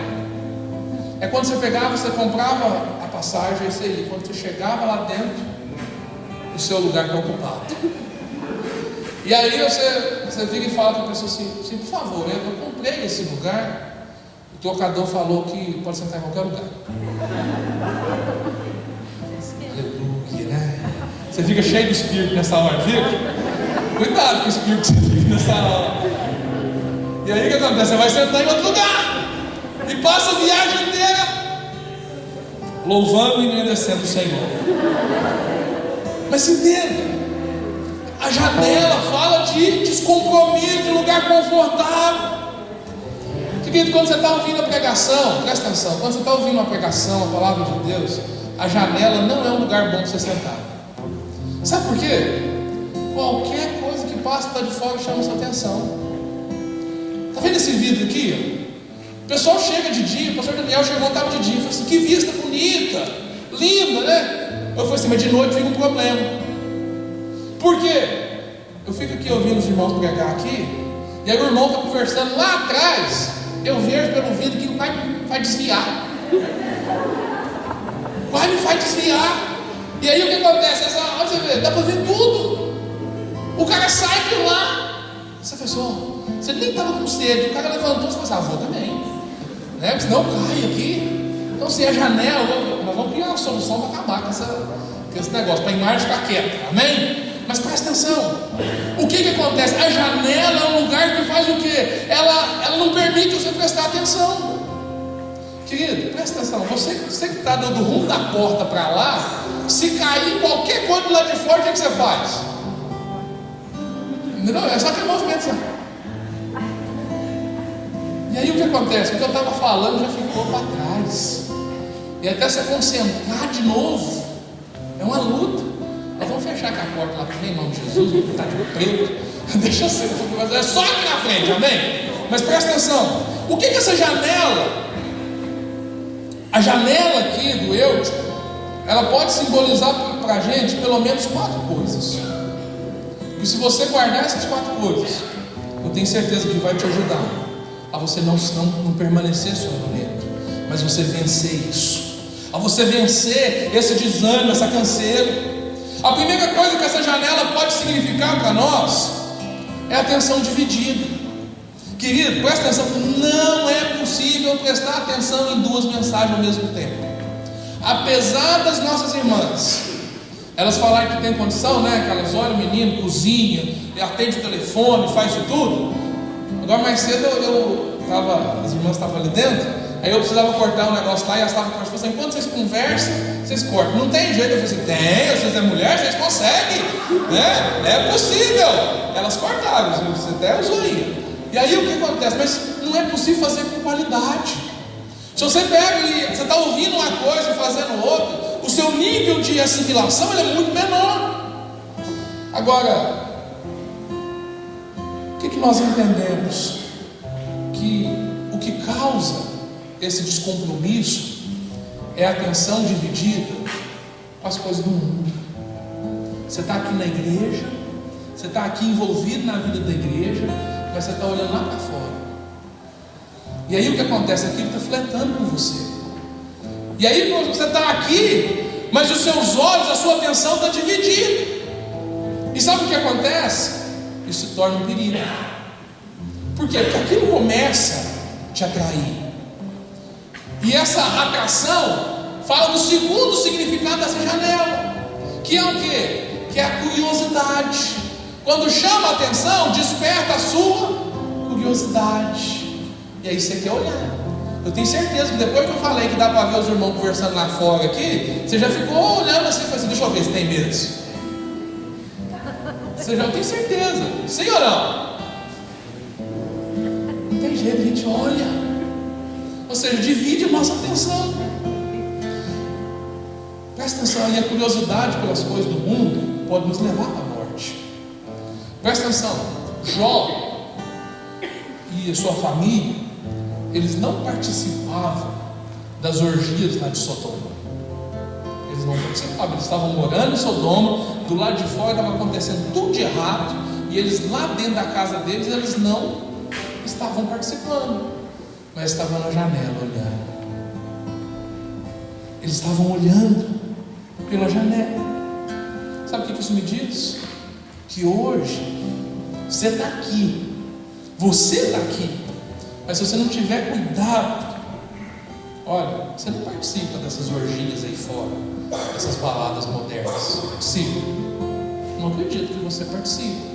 É quando você pegava, você comprava a passagem, esse aí. Quando você chegava lá dentro, o seu lugar está ocupado. E aí você vira e fala para a pessoa assim: por favor, eu comprei esse lugar. O trocador falou que pode sentar em qualquer lugar. Aleluia, né? Você fica cheio de espírito nessa hora, viu? Cuidado com o espírito que você fica nessa hora. E aí o que acontece? Você vai sentar em outro lugar e passa a viagem inteira louvando e engrandecendo o Senhor. Mas entenda, a janela fala de descompromisso, de lugar confortável. Querido, quando você está ouvindo a pregação, presta atenção, quando você está ouvindo uma pregação, a palavra de Deus, a janela não é um lugar bom para você sentar. Sabe por quê? Qualquer coisa que passa lá de fora e chama a sua atenção. Está vendo esse vidro aqui? O pessoal chega de dia, o pastor Daniel chegou, estava de dia, falou assim: que vista bonita, linda, né? Eu falei assim: mas de noite fica um problema. Por quê? Eu fico aqui ouvindo os irmãos pregar aqui, e aí o irmão está conversando lá atrás, eu vejo pelo vidro que vai desviar. Vai me faz desviar. E aí o que acontece? Essa hora você vê, dá para ver tudo. O cara sai de lá. Você pensou, você nem estava com sede, o cara levantou e falou assim: vou também, né? Porque senão cai aqui. Então se a janela, nós vamos criar uma solução para acabar com esse negócio, para a imagem ficar quieta, amém? Mas presta atenção, o que acontece? A janela é um lugar que faz o quê? Ela não permite você prestar atenção. Querido, presta atenção, você que está do rumo da porta para lá, se cair qualquer coisa do lado de fora, o que você faz? Não, é só aquele movimento assim. E aí o que acontece? O que eu estava falando já ficou para trás, e até você concentrar de novo é uma luta. Nós vamos fechar com a porta lá também, em nome de Jesus, está de preto, deixa ser, é só aqui na frente, amém? Mas presta atenção, o que essa janela, a janela aqui do Eutico, ela pode simbolizar para a gente pelo menos 4 coisas. E se você guardar essas 4 coisas, eu tenho certeza que vai te ajudar a você não permanecer sonolento, mas você vencer isso, a você vencer esse desânimo, essa canseira. A primeira coisa que essa janela pode significar para nós é atenção dividida. Querido, presta atenção, não é possível prestar atenção em 2 mensagens ao mesmo tempo. Apesar das nossas irmãs elas falarem que tem condição, né? Que elas olham o menino, cozinha, atende o telefone, faz isso tudo. Agora mais cedo as irmãs estavam ali dentro, aí eu precisava cortar um negócio lá e elas estavam conversando. Assim, enquanto vocês conversam, vocês cortam. Não tem jeito. Eu falei assim: tem, vocês é mulher, vocês conseguem, né? É possível. Elas cortaram, você até usou aí. E aí o que acontece? Mas não é possível fazer com qualidade. Se você pega e você está ouvindo uma coisa e fazendo outra, o seu nível de assimilação ele é muito menor. Agora, o que nós entendemos? Que o que causa esse descompromisso é a atenção dividida com as coisas do mundo. Você está aqui na igreja, você está aqui envolvido na vida da igreja, mas você está olhando lá para fora. E aí o que acontece? Aquilo está flertando com você. E aí você está aqui, mas os seus olhos, a sua atenção está dividida. E sabe o que acontece? Isso se torna um perigo. Por quê? Porque aquilo começa a te atrair. E essa atração fala do segundo significado dessa janela, que é o quê? Que é a curiosidade. Quando chama a atenção, desperta a sua curiosidade. E aí você quer olhar. Eu tenho certeza que depois que eu falei que dá para ver os irmãos conversando lá fora aqui, você já ficou olhando assim, assim: deixa eu ver se tem medo. Você já tem certeza, sim ou não? Não tem jeito, a gente olha. Ou seja, divide a nossa atenção. Presta atenção aí, a curiosidade pelas coisas do mundo pode nos levar à morte. Presta atenção, Jó e a sua família, eles não participavam das orgias lá de Sodoma. Eles não participavam, eles estavam morando em Sodoma, do lado de fora estava acontecendo tudo de errado, e eles lá dentro da casa deles, eles não estavam participando, mas estavam na janela olhando. Eles estavam olhando pela janela. Sabe o que isso me diz? Que hoje você está aqui, você está aqui, mas se você não tiver cuidado, olha, você não participa dessas orgias aí fora, dessas baladas modernas. É possível? Não acredito que você participe.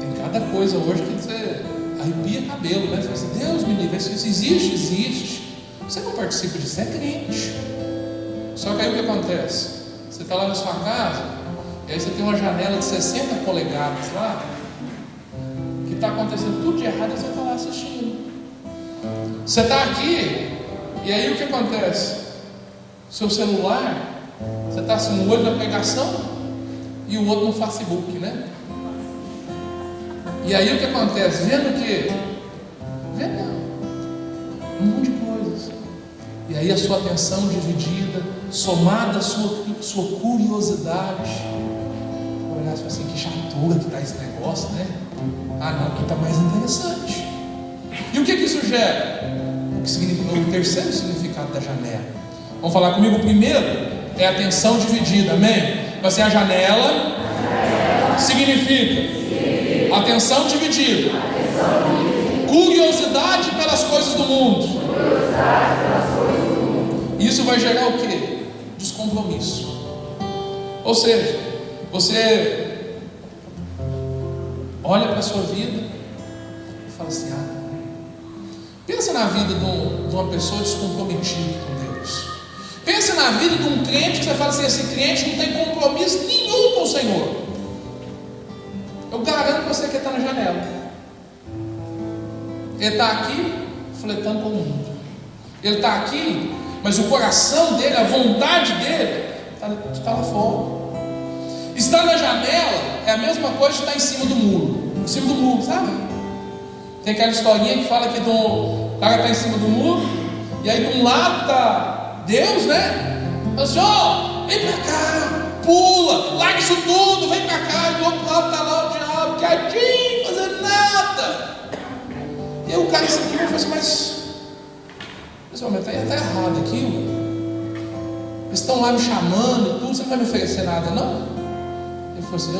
Tem cada coisa hoje que você arrepia cabelo, né? Você fala assim: Deus me livre, isso existe, existe. Você não participa disso, é crente. Só que aí o que acontece? Você está lá na sua casa, e aí você tem uma janela de 60 polegadas lá, que está acontecendo tudo de errado, e você está lá assistindo. Você está aqui, e aí o que acontece? Seu celular, você está assim, no olho da pregação, e o outro no Facebook, né? E aí o que acontece? Vendo um monte de coisas. E aí a sua atenção dividida, somada à sua curiosidade, olhar e falar assim, que chatura que está esse negócio, né? Ah não, aqui está mais interessante. E o que isso gera? O que significa o terceiro significado da janela? Vamos falar comigo? O primeiro é a atenção dividida, amém? Vai ser a janela, significa atenção dividida, curiosidade pelas coisas do mundo. Isso vai gerar o que? Descompromisso. Ou seja, você olha para a sua vida e fala assim, pensa na vida de uma pessoa descomprometida com Deus. Pensa na vida de um crente que você fala assim, esse crente não tem compromisso nenhum com o Senhor. Eu garanto que você que está na janela. Ele está aqui fletando com o mundo. Ele está aqui, mas o coração dele, a vontade dele está lá fora. Estar na janela é a mesma coisa de estar em cima do muro. Em cima do muro, sabe? Tem aquela historinha que fala que o cara está em cima do muro, e aí de um lado está Deus, né? Fala assim, vem para cá, pula, larga isso tudo, vem para cá. E do outro lado está lá o diabo, quietinho, fazendo nada. E aí o cara se aqui e fala assim, mas está errado aqui. Eles estão lá me chamando e tudo, você não vai me oferecer nada não? Ele falou assim,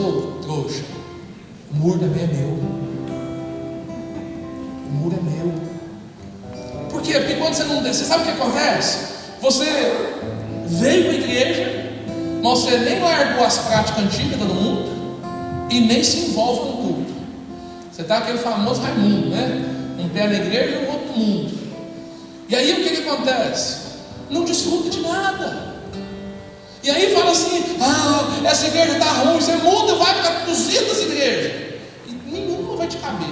trouxa, o muro também é meu. O muro é meu. Por quê? Porque quando você não desce, você sabe o que acontece? Você veio para a igreja, mas você nem largou as práticas antigas do mundo e nem se envolve no culto. Você está aquele famoso Raimundo, né? Um pé na igreja e o outro no mundo. E aí o que acontece? Não desfruta de nada. E aí fala assim, essa igreja está ruim, você muda, vai para 200 igrejas. E nenhuma vai te caber.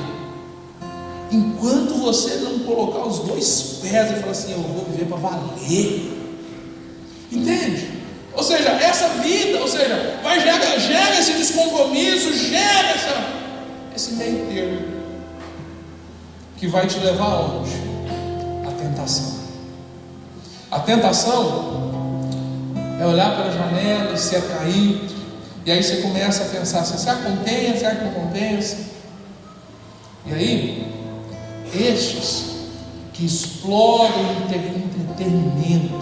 Enquanto você não colocar os dois pés e falar assim, eu vou viver para valer. Entende? Ou seja, essa vida, vai gera esse descompromisso, gera esse meio termo, que vai te levar aonde? A tentação. A tentação é olhar para a janela e ser atraído, e aí você começa a pensar assim, será que compensa, será que não compensa? E aí, estes que exploram o entretenimento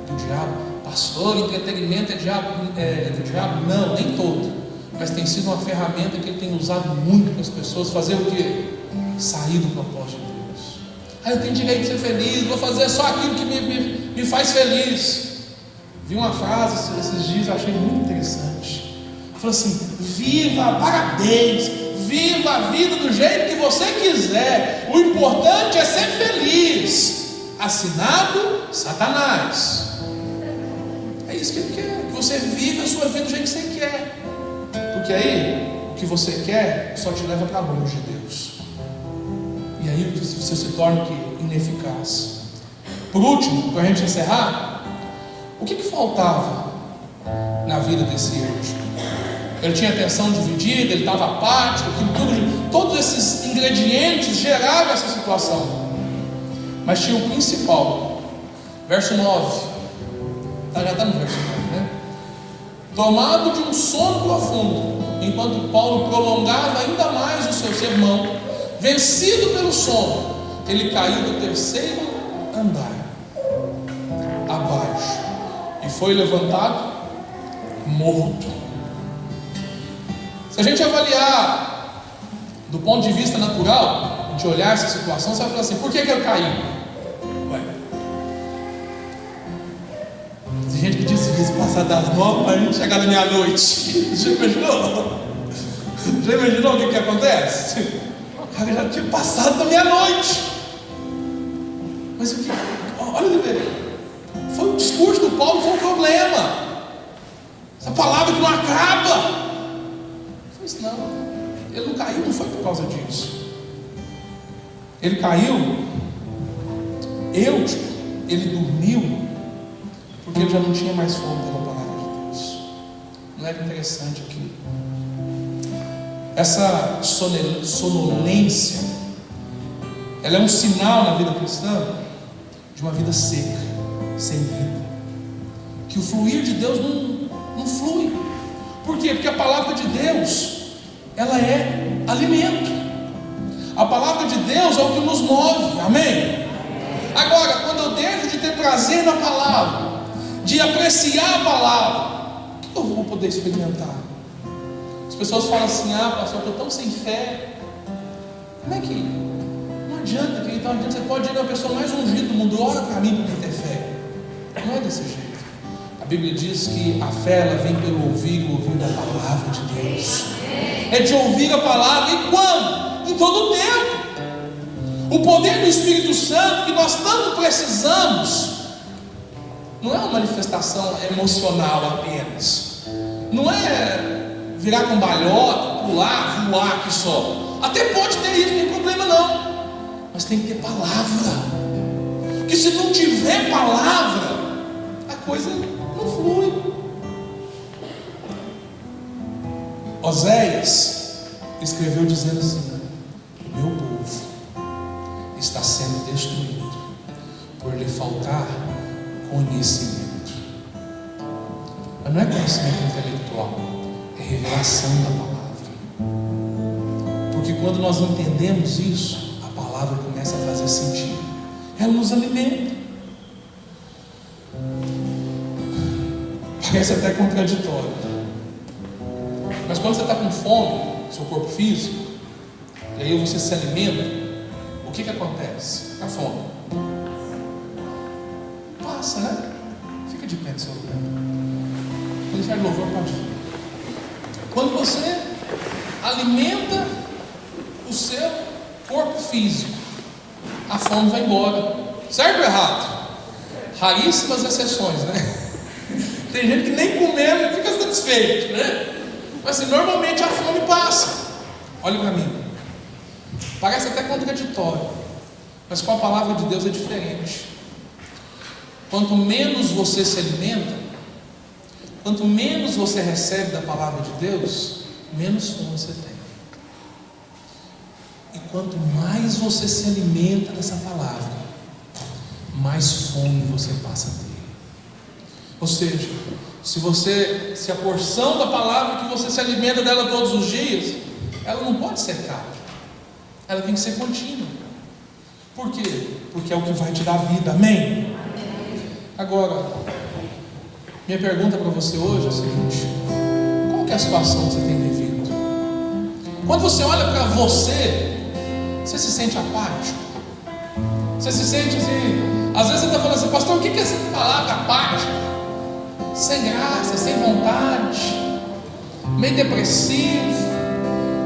do diabo, pastor, entretenimento é do diabo? Não, nem todo, mas tem sido uma ferramenta que ele tem usado muito para as pessoas fazer o quê? Sair do propósito de Deus. Eu tenho direito de ser feliz, vou fazer só aquilo que me faz feliz. Vi uma frase esses dias, eu achei muito interessante. Falou assim, viva, parabéns, viva a vida do jeito que você quiser, o importante é ser feliz. Assinado Satanás. É isso que ele quer, que você viva a sua vida do jeito que você quer, porque aí o que você quer só te leva para longe de Deus, e aí você se torna ineficaz. Por último, para a gente encerrar, o que faltava na vida desse eunuco? Ele tinha atenção dividida, ele estava apático, todos esses ingredientes geravam essa situação, mas tinha o principal. Verso 9, já está no verso 9, né? Tomado de um sono profundo, enquanto Paulo prolongava ainda mais o seu sermão, vencido pelo sono, ele caiu do terceiro andar abaixo e foi levantado morto. Se a gente avaliar do ponto de vista natural, a gente olhar essa situação, você vai falar assim, por que ele caiu? Tem gente que diz que se passar das 9 para a gente chegar da meia-noite. Já imaginou? Já imaginou o que acontece? O cara já tinha passado da meia-noite. Mas o que? Olha, foi o discurso do Paulo, foi um problema. Essa palavra que não acaba. Foi isso não. Ele não caiu, não foi por causa disso. Ele caiu, ele dormiu, porque ele já não tinha mais fome pela palavra de Deus. Não é interessante aqui? Essa sonolência, ela é um sinal na vida cristã de uma vida seca, sem vida. Que o fluir de Deus não flui. Por quê? Porque a palavra de Deus, ela é alimento. A palavra de Deus é o que nos move, amém? Agora, quando eu deixo de ter prazer na palavra, de apreciar a palavra, o que eu vou poder experimentar? As pessoas falam assim: ah, pastor, eu estou tão sem fé. Como é que? Não adianta, querido, não adianta. Você pode ir na pessoa mais ungida do mundo, ora para mim para ter fé. Não é desse jeito. A Bíblia diz que a fé, ela vem pelo ouvir, ouvindo a palavra de Deus. É de ouvir a palavra, e quando? Em todo o tempo. O poder do Espírito Santo que nós tanto precisamos não é uma manifestação emocional apenas. Não é virar com balhota, pular, voar aqui só. Até pode ter isso, não tem problema não. Mas tem que ter palavra. Que se não tiver palavra, a coisa não flui. Oséias escreveu dizendo assim: meu povo está sendo destruído por lhe faltar conhecimento. Mas não é conhecimento intelectual, é revelação da palavra. Porque quando nós entendemos isso, a palavra começa a fazer sentido. Ela nos alimenta. Parece até contraditório, mas quando você está com fome, seu corpo físico, e aí você se alimenta, o que acontece? A fome passa, né? Fica de pé no seu lugar. Quando você vai louvor, pode vir. Quando você alimenta o seu corpo físico, a fome vai embora. Certo ou errado? Raríssimas exceções, né? Tem gente que nem comendo fica satisfeito, né? Mas assim, normalmente a fome passa. Olha para mim. Parece até contraditório, mas com a palavra de Deus é diferente. Quanto menos você se alimenta, quanto menos você recebe da palavra de Deus, menos fome você tem. E quanto mais você se alimenta dessa palavra, mais fome você passa a ter. Ou seja, se a porção da palavra que você se alimenta dela todos os dias, ela não pode secar. Ela tem que ser contínua. Por quê? Porque é o que vai te dar vida, amém? Agora, minha pergunta para você hoje é a seguinte: qual que é a situação que você tem vivido? Quando você olha para você se sente apático? Você se sente assim, às vezes você está falando assim: pastor, o que é essa palavra apático? Sem graça, sem vontade, meio depressivo,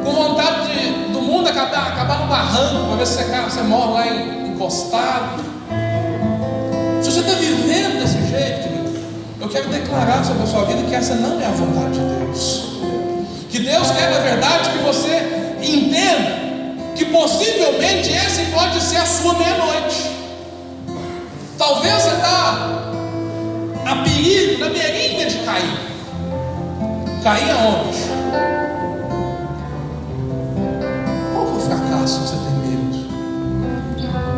com vontade do mundo acabar no barranco, para ver se você morre lá encostado. Se você está vivendo desse jeito, querido, eu quero declarar sobre a sua vida que essa não é a vontade de Deus. Que Deus quer, na verdade, que você entenda que possivelmente essa pode ser a sua meia-noite. Talvez você está a perigo, na beirinha de cair. Cair aonde? Qual foi o fracasso que você tem medo?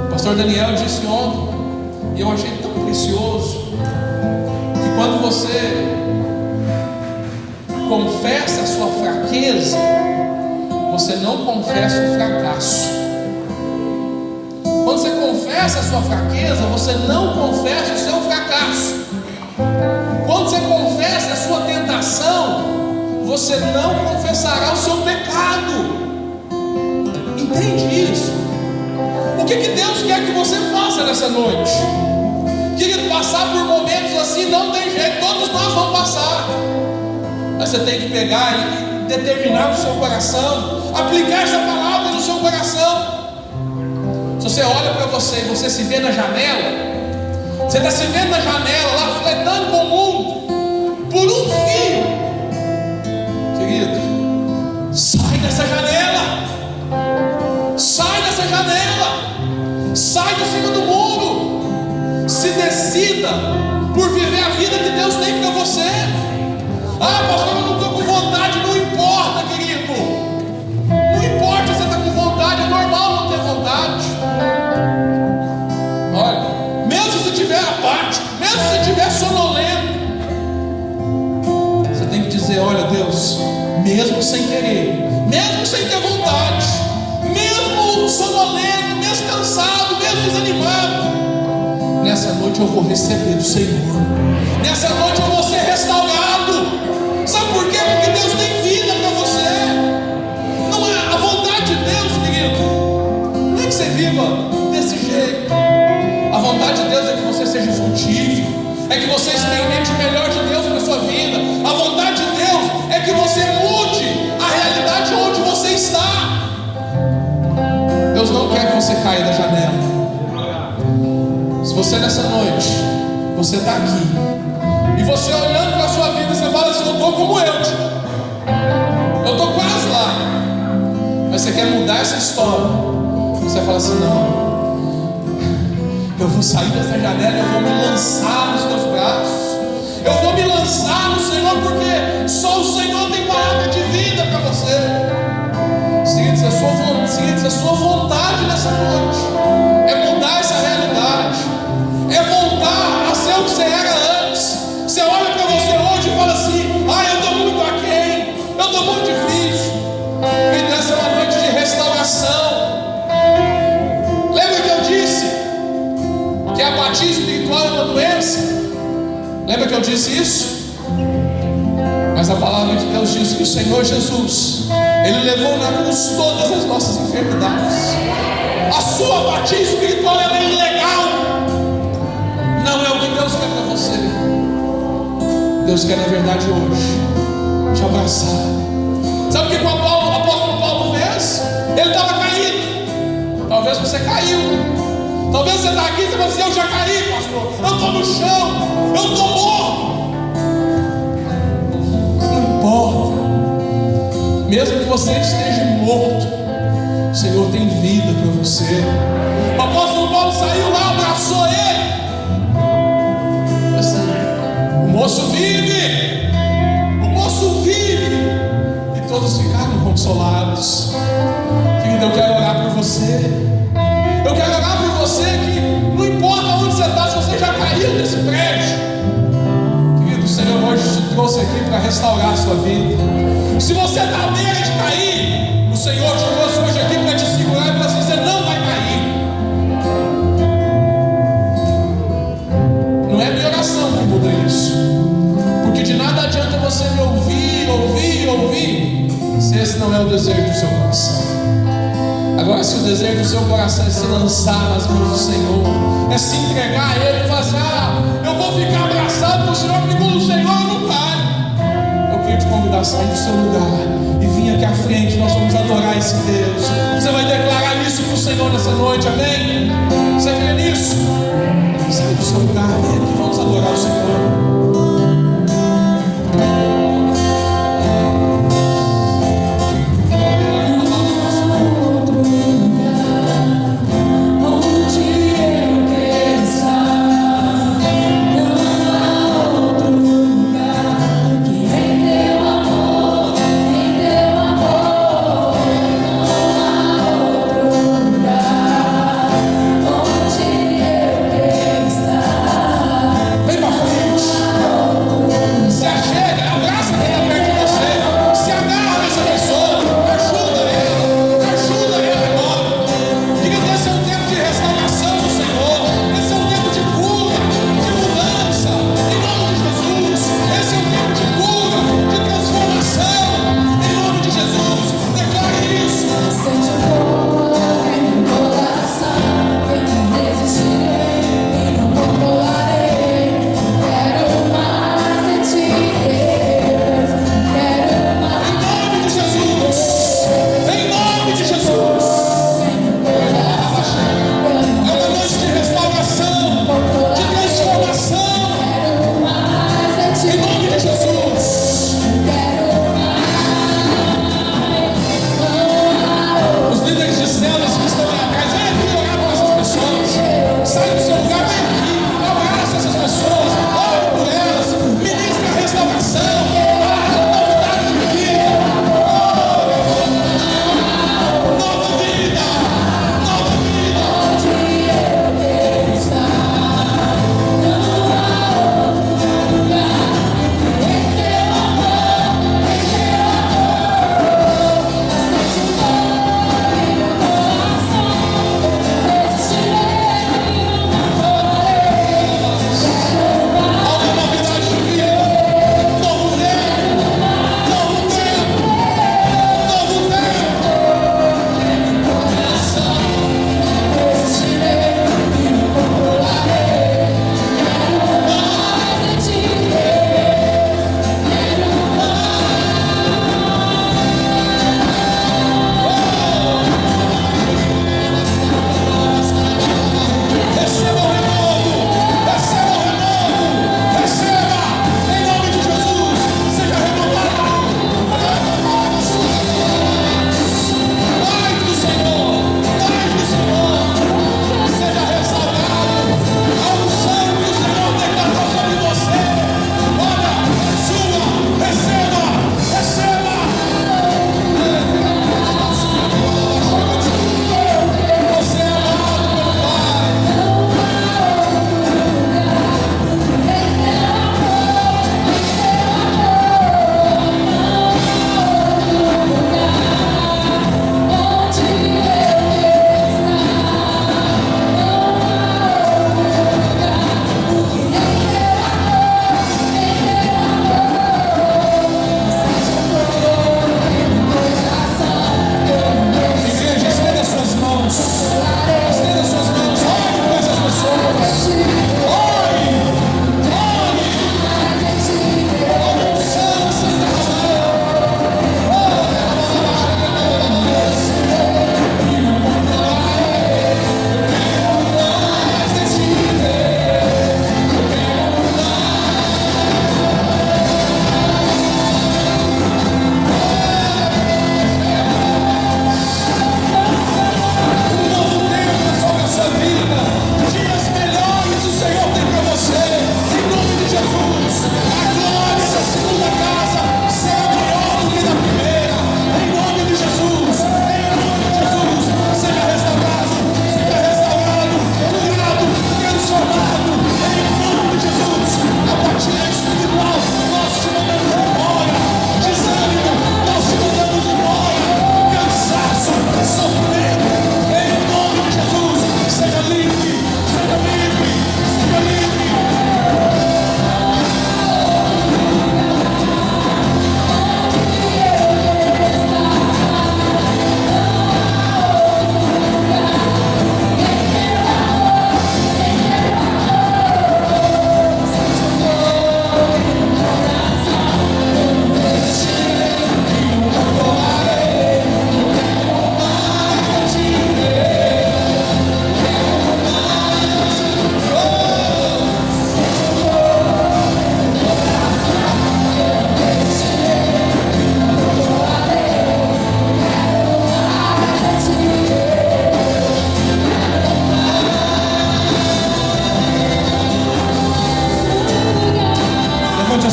O pastor Daniel disse ontem, e eu achei tão precioso, que quando você confessa a sua fraqueza, você não confessa o fracasso. Quando você confessa a sua fraqueza, você não confessa o seu fracasso. Quando você confessa a sua tentação, você não confessará o seu pecado. Entende isso? O que Deus quer que você faça nessa noite? Querido, passar por momentos assim não tem jeito, todos nós vamos passar. Mas você tem que pegar e determinar no seu coração, aplicar essa palavra no seu coração. Se você olha para você e você se vê na janela, você está se vendo na janela lá, flertando com o mundo por um fio, querido, sai dessa janela, sai dessa janela, sai de cima do muro, se decida por viver a vida que Deus tem para você. Ah, pastor, eu não estou com vontade. Não importa, querido. Não importa se você está com vontade, é normal não ter vontade. Olha, mesmo se estiver apático, mesmo se estiver sonolento, você tem que dizer: olha, Deus, mesmo sem querer, mesmo sem ter vontade, mesmo sonolento, mesmo cansado, mesmo desanimado, nessa noite eu vou receber do Senhor. Nessa noite eu vou ser restaurado. Sabe por quê? Porque Deus tem vida para você. Não é a vontade de Deus, querido, não é que você viva desse jeito. A vontade de Deus é que você seja frutífero, é que você experimente o melhor de Deus para a sua vida. A vontade de Deus é que você mude a realidade onde você está. Deus não quer que você caia da janela. Se você nessa noite, você está aqui, e você olhando para a sua vida, você fala assim: eu estou como eu estou quase lá, mas você quer mudar essa história. Você fala assim: não, eu vou sair dessa janela, eu vou me lançar nos teus braços, eu vou me lançar no Senhor, porque só o Senhor tem palavra de vida para você. Seguinte, se a sua vontade nessa noite é mudar essa realidade, é voltar a ser o que você era antes. Você olha para você hoje e fala assim: ah, eu estou muito aquém, eu estou muito difícil. E essa é uma noite de restauração. Lembra que eu disse que a apatia espiritual é uma doença? Lembra que eu disse isso? Mas a palavra de Deus diz que o Senhor Jesus, Ele levou na cruz todas as nossas enfermidades. A sua apatia espiritual é ilegal. Não é o que Deus quer para você. Deus quer, na verdade, hoje te abraçar. Sabe o que o apóstolo Paulo fez? Ele estava caído. Talvez você caiu. Talvez você está aqui e você fala assim: eu já caí, pastor, eu estou no chão, eu estou morto. Não importa. Mesmo que você esteja morto, o Senhor tem vida para você. O apóstolo Paulo saiu lá, abraçou ele. O moço vive, o moço vive. E todos ficaram consolados. Querido, eu quero orar por você. Eu quero orar por você que não importa onde você está, se você já caiu nesse prédio, querido, o Senhor hoje te trouxe aqui para restaurar a sua vida. Se você está à beira de cair, o Senhor te trouxe hoje aqui para te segurar e para dizer: você não vai cair. Não é minha oração que muda isso, porque de nada adianta você me ouvir, se esse não é o desejo do seu coração. Agora, se o desejo do seu coração é se lançar nas mãos do Senhor, é se entregar a Ele e falar assim: ah, eu vou ficar abraçado com o Senhor, porque com o Senhor eu não caio. Eu queria te convidar a sair do seu lugar e vir aqui à frente. Nós vamos adorar esse Deus. Você vai declarar isso para o Senhor nessa noite, amém? Você crê nisso? Sai do seu lugar, vem aqui, vamos adorar o Senhor. Oh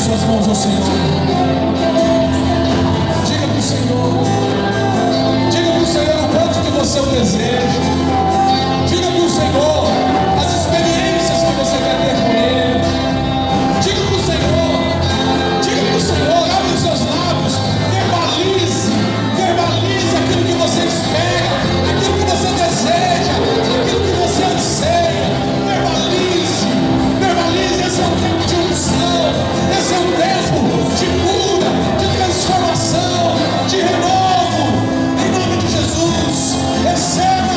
suas mãos ao Senhor. Diga para o Senhor. Diga para o Senhor o quanto que você o deseja. Diga para o Senhor as experiências que você quer ter com Ele. Diga para o Senhor. Diga para o Senhor. Abre os seus lábios. Verbalize aquilo que você espera, aquilo que você deseja, aquilo que você anseia. Verbalize. Esse é um tempo de unção. Esse é um tempo de cura, de transformação, de renovo. Em nome de Jesus. Receba.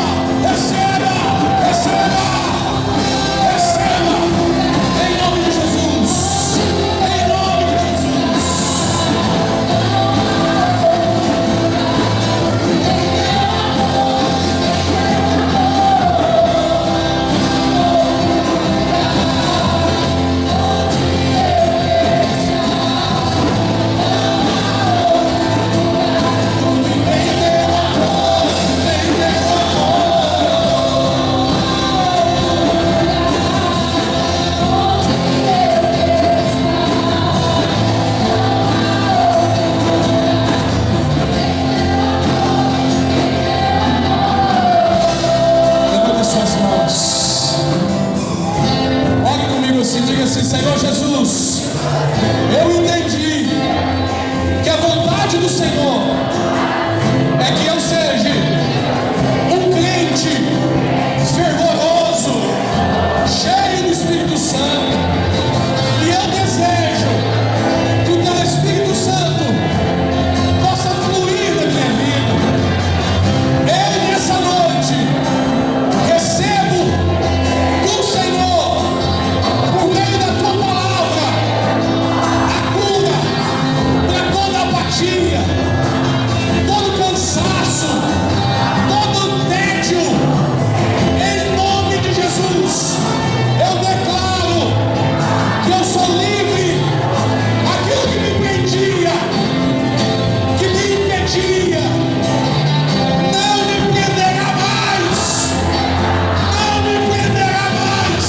Em nome de Jesus. Em nome de Jesus. Senhor Jesus, eu entendi que a vontade do Senhor é que eu seja um crente fervoroso, cheio do Espírito Santo, e eu desejo que o teu Espírito Santo possa fluir na minha vida. Eu nessa noite recebo do Senhor, por meio da tua palavra, a cura para toda apatia, todo cansaço, todo tédio. Em nome de Jesus, eu declaro que eu sou livre. Aquilo que me prendia, que me impedia, não me prenderá mais. Não me prenderá mais.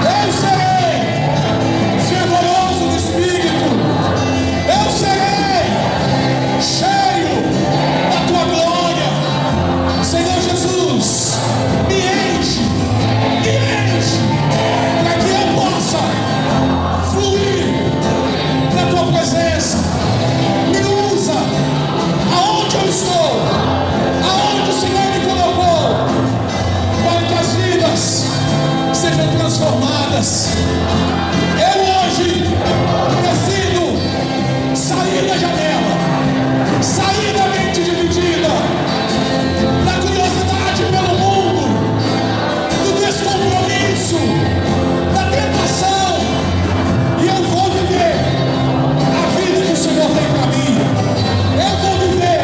Eu serei fervoroso no Espírito. Eu serei cheio da tua glória. Senhor Jesus, me enche, para que eu possa fluir na tua presença. Me usa aonde eu estou, aonde o Senhor me colocou, para que as vidas sejam transformadas. Eu hoje decido sair da janela, sair da mente dividida, da curiosidade pelo mundo, do descompromisso, da tentação, e eu vou viver a vida que o Senhor tem para mim. Eu vou viver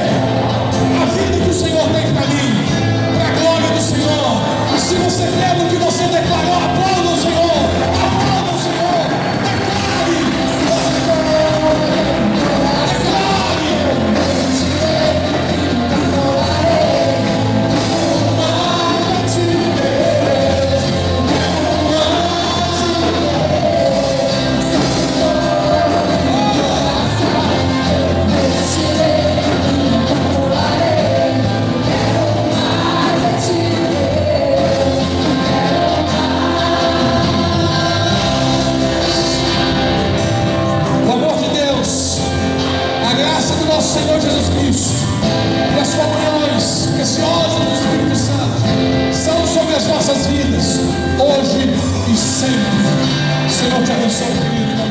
a vida que o Senhor tem para mim, para a glória do Senhor. Se você crê no que você declarou, aplauda o Senhor. Aplauda o Senhor. O amor de Deus, a graça do nosso Senhor Jesus Cristo e as comunhões preciosas do Espírito Santo são sobre as nossas vidas, hoje e sempre. O Senhor te abençoe, querido.